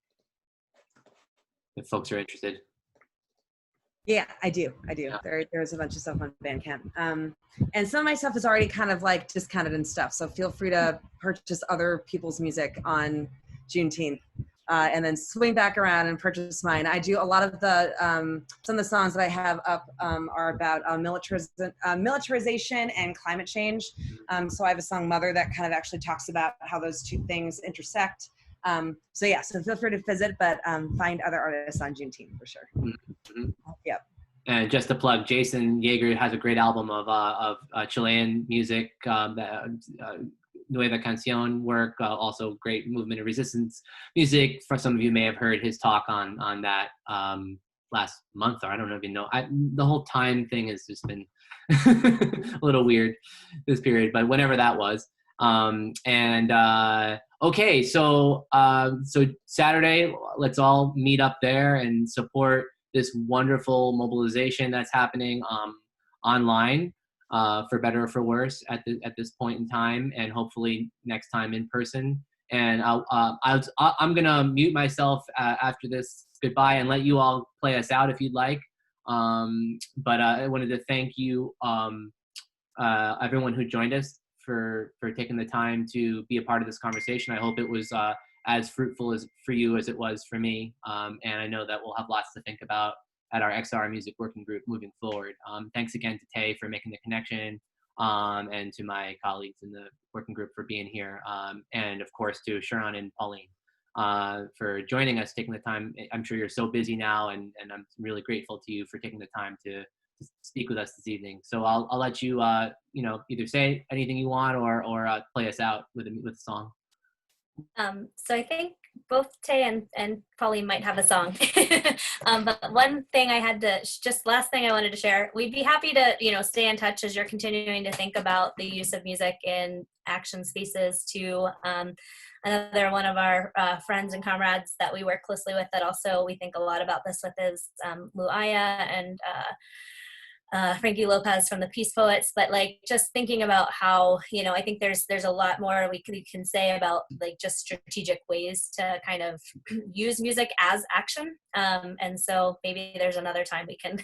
if folks are interested. Yeah, I do. Yeah. There's a bunch of stuff on Bandcamp. And some of my stuff is already kind of discounted and stuff. So feel free to purchase other people's music on Juneteenth. And then swing back around and purchase mine. I do a lot of the, some of the songs that I have up are about militarization and climate change. So I have a song, Mother, that kind of actually talks about how those two things intersect. So feel free to visit, but find other artists on Juneteenth for sure. Mm-hmm. Yep. And just to plug, Jason Yeager has a great album of Chilean music, Nueva Canción work, also great movement and resistance music. For some of you may have heard his talk on that last month, or I don't even know. The whole time thing has just been a little weird this period, but whenever that was. Okay, so Saturday, let's all meet up there and support this wonderful mobilization that's happening online, for better or for worse at this point in time, and hopefully next time in person. And I'm gonna mute myself after this goodbye and let you all play us out if you'd like. But I wanted to thank you, everyone who joined us, for taking the time to be a part of this conversation. I hope it was as fruitful for you as it was for me. And I know that we'll have lots to think about at our XR Music Working Group moving forward. Thanks again to Tay for making the connection, and to my colleagues in the working group for being here. And of course to Charon and Pauline for joining us, taking the time. I'm sure you're so busy now, and I'm really grateful to you for taking the time to speak with us this evening. So I'll let you either say anything you want or play us out with a song. So I think both Tay and Pauline might have a song. But one thing I had to, just last thing I wanted to share, we'd be happy to, stay in touch as you're continuing to think about the use of music in action spaces to another one of our friends and comrades that we work closely with that also we think a lot about this with is Luaya and Frankie Lopez from the Peace Poets, but like just thinking about how, I think there's a lot more we can say about like just strategic ways to kind of use music as action. And so maybe there's another time we can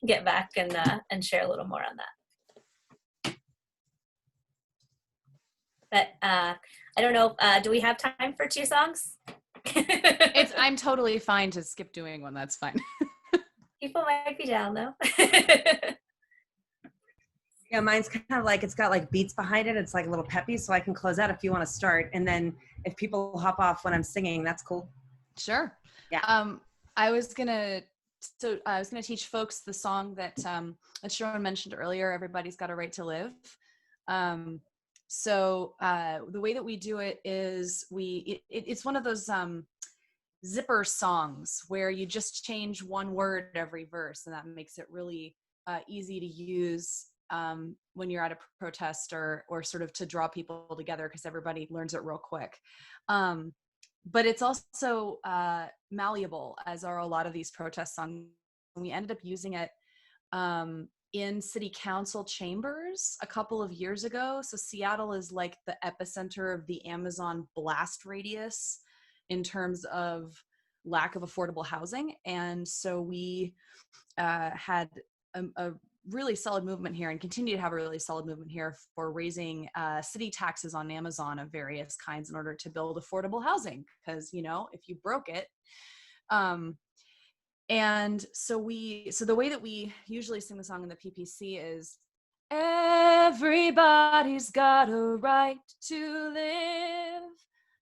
get back and share a little more on that. But I don't know, do we have time for 2 songs? I'm totally fine to skip doing one, that's fine. People might be down though. Yeah, mine's kind of like, it's got like beats behind it. It's like a little peppy, so I can close out if you want to start. And then if people hop off when I'm singing, that's cool. Sure. Yeah. I was gonna teach folks the song that Charon mentioned earlier, Everybody's Got a Right to Live. So the way that we do it is it's one of those zipper songs where you just change one word every verse, and that makes it really easy to use when you're at a protest or sort of to draw people together because everybody learns it real quick. But it's also malleable, as are a lot of these protest songs. We ended up using it in city council chambers a couple of years ago. So Seattle is like the epicenter of the Amazon blast radius in terms of lack of affordable housing. And so we had a really solid movement here and continue to have a really solid movement here for raising city taxes on Amazon of various kinds in order to build affordable housing. Because, if you broke it, and so the way that we usually sing the song in the PPC is, everybody's got a right to live.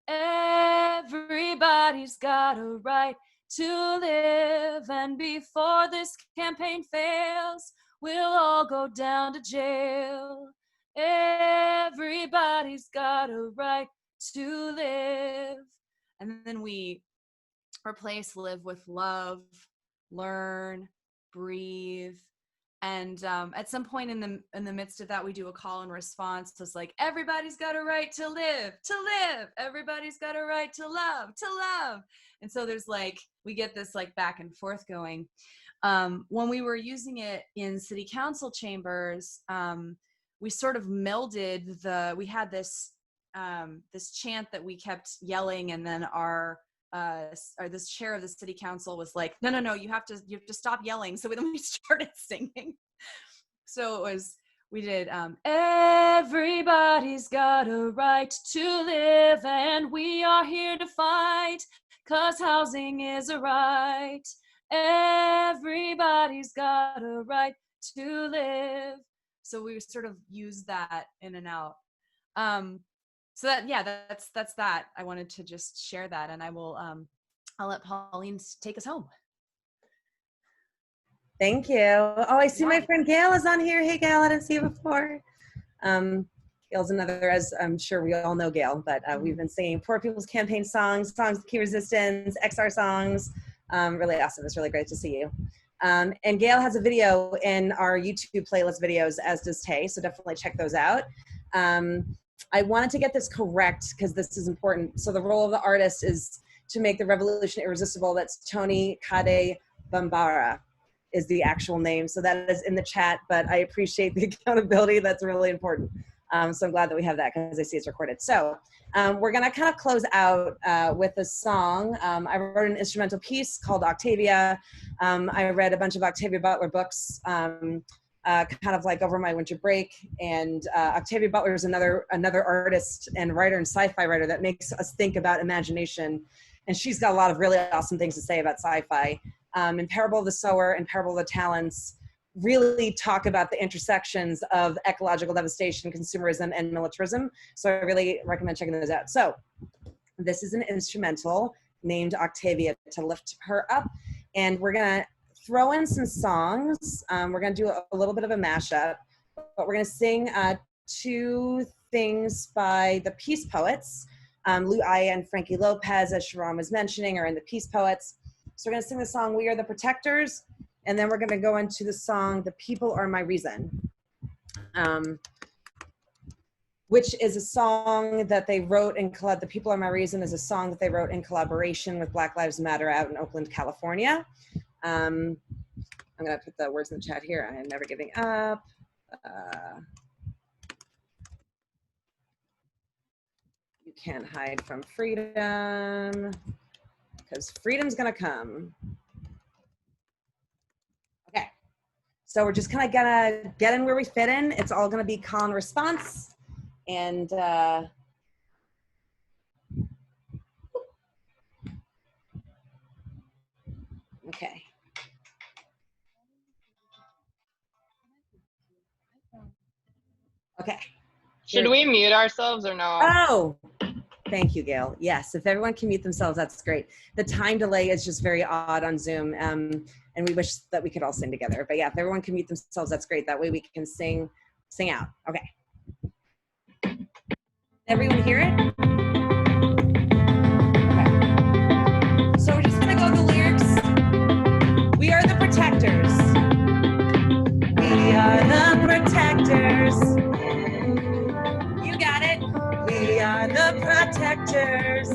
Everybody's got a right to live. And before this campaign fails, we'll all go down to jail. Everybody's got a right to live. And then we replace live with love, learn, breathe. And at some point in the midst of that, we do a call and response. So it's like, everybody's got a right to live, to live. Everybody's got a right to love, to love. And so there's like, we get this like back and forth going. When we were using it in city council chambers, we sort of melded we had this chant that we kept yelling, and then or this chair of the city council was like, no, you have to stop yelling. So then we started singing. So we did, everybody's got a right to live, and we are here to fight, 'cause housing is a right. Everybody's got a right to live. So we sort of use that in and out. So that's that. I wanted to just share that, and I'll let Pauline take us home. Thank you. Oh, I see my friend Gail is on here. Hey, Gail, I didn't see you before. Gail's another, as I'm sure we all know Gail, but we've been singing Poor People's Campaign songs to Key Resistance, XR songs. Really awesome. It's really great to see you. And Gail has a video in our YouTube playlist videos, as does Tay, so definitely check those out. I wanted to get this correct because this is important. So the role of the artist is to make the revolution irresistible. That's Tony Kade Bambara is the actual name. So that is in the chat, but I appreciate the accountability. That's really important. So I'm glad that we have that because I see it's recorded. So we're gonna kind of close out with a song. I wrote an instrumental piece called Octavia. I read a bunch of Octavia Butler books kind of like over my winter break, and Octavia Butler is another artist and writer and sci-fi writer that makes us think about imagination, and she's got a lot of really awesome things to say about sci-fi. In Parable of the Sower and Parable of the Talents really talk about the intersections of ecological devastation, consumerism, and militarism, so I really recommend checking those out. So this is an instrumental named Octavia to lift her up, and we're gonna throw in some songs. We're gonna do a little bit of a mashup, but we're gonna sing 2 things by the Peace Poets. Lou Aya and Frankie Lopez, as Charon was mentioning, are in the Peace Poets. So we're gonna sing the song We Are the Protectors, and then we're gonna go into the song The People Are My Reason, which is a song that they wrote in The People Are My Reason is a song that they wrote in collaboration with Black Lives Matter out in Oakland, California. I'm gonna put the words in the chat here. I am never giving up. You can't hide from freedom, because freedom's gonna come. Okay, so we're just kind of gonna get in where we fit in. It's all gonna be call and response. And okay. Okay. Should we mute ourselves or no? Oh, thank you, Gail. Yes, if everyone can mute themselves, that's great. The time delay is just very odd on Zoom, and we wish that we could all sing together. But yeah, if everyone can mute themselves, that's great. That way we can sing out. Okay. Everyone hear it? Okay. So we're just gonna go the lyrics. We are the protectors. We are the protectors. You got it. We are the protectors.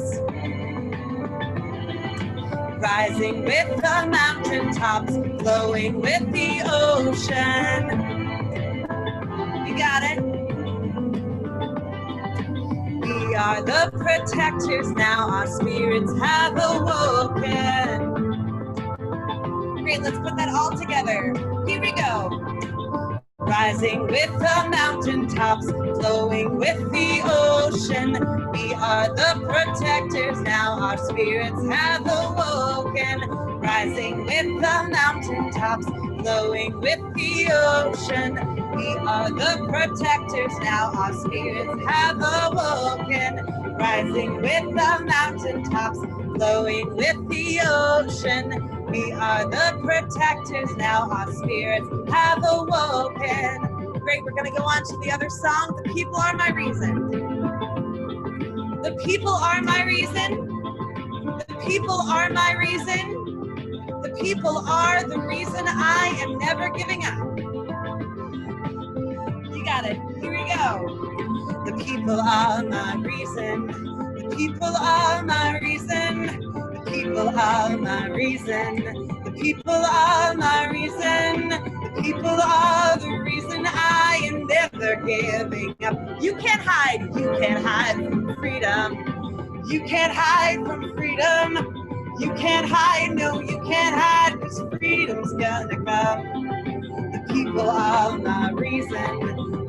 Rising with the mountaintops, flowing with the ocean. You got it. We are the protectors now, our spirits have awoken. Great, let's put that all together. Here we go. Rising with the mountaintops, flowing with the ocean. We are the protectors now, our spirits have awoken. Rising with the mountaintops, flowing with the ocean. We are the protectors now, our spirits have awoken. Rising with the mountaintops, flowing with the ocean. We are the protectors now, our spirits have awoken. Great, we're gonna go on to the other song, The People Are My Reason. The people are my reason. The people are my reason. The people are the reason I am never giving up. You got it, here we go. The people are my reason. The people are my reason. The people are my reason. The people are my reason. The people are the reason I am never giving up. You can't hide from freedom. You can't hide from freedom. You can't hide, no, you can't hide, 'cause freedom's gonna come. The people are my reason.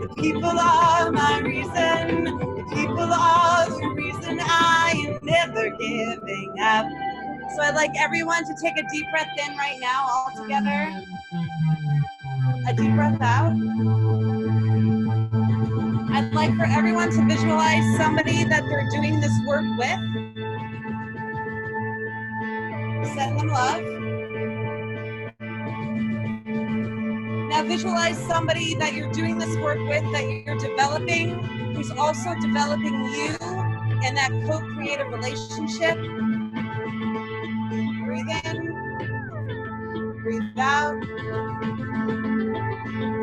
The people are my reason. The people are the reason I am never giving up. So I'd like everyone to take a deep breath in right now, all together. A deep breath out. I'd like for everyone to visualize somebody that they're doing this work with. Send them love. Now visualize somebody that you're doing this work with, that you're developing, who's also developing you in that co-creative relationship. Breathe in, breathe out,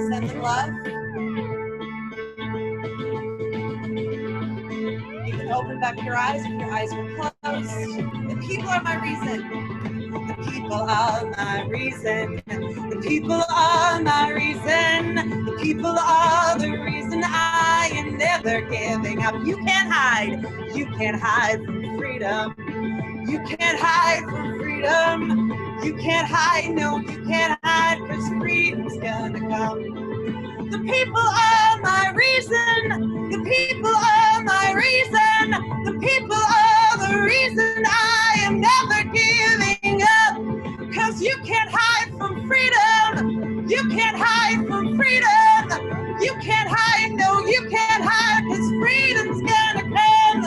send them love. You can open back your eyes if your eyes were closed. The people are my reason. The people are my reason. The people are my reason. The people are the reason I am never giving up. You can't hide from freedom. You can't hide from freedom. You can't hide, no, you can't hide, 'cause freedom's gonna come. The people are my reason. The people are my reason. The people are the reason I am never giving up. 'Cause you can't hide from freedom. You can't hide from freedom. You can't hide, no, you can't hide, 'cause freedom's gonna come.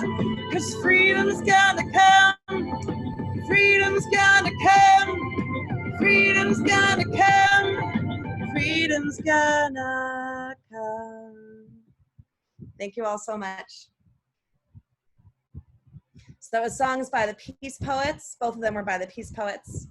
'Cause freedom's gonna come. Freedom's gonna come. Freedom's gonna come. Freedom's gonna come. Thank you all so much. So that was songs by the Peace Poets. Both of them were by the Peace Poets.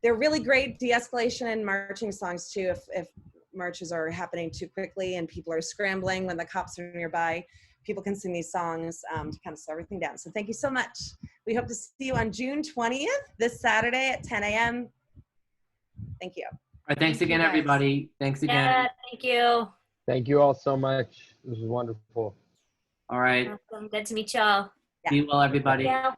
They're really great de-escalation and marching songs too, if marches are happening too quickly and people are scrambling when the cops are nearby. People can sing these songs to kind of slow everything down. So thank you so much. We hope to see you on June 20th, this Saturday at 10 a.m. Thank you. All right, thanks Thank you, again, guys. everybody. Thanks again. Yeah, thank you. Thank you all so much. This was wonderful. All right. Awesome. Good to meet y'all. Be well, everybody. Yeah.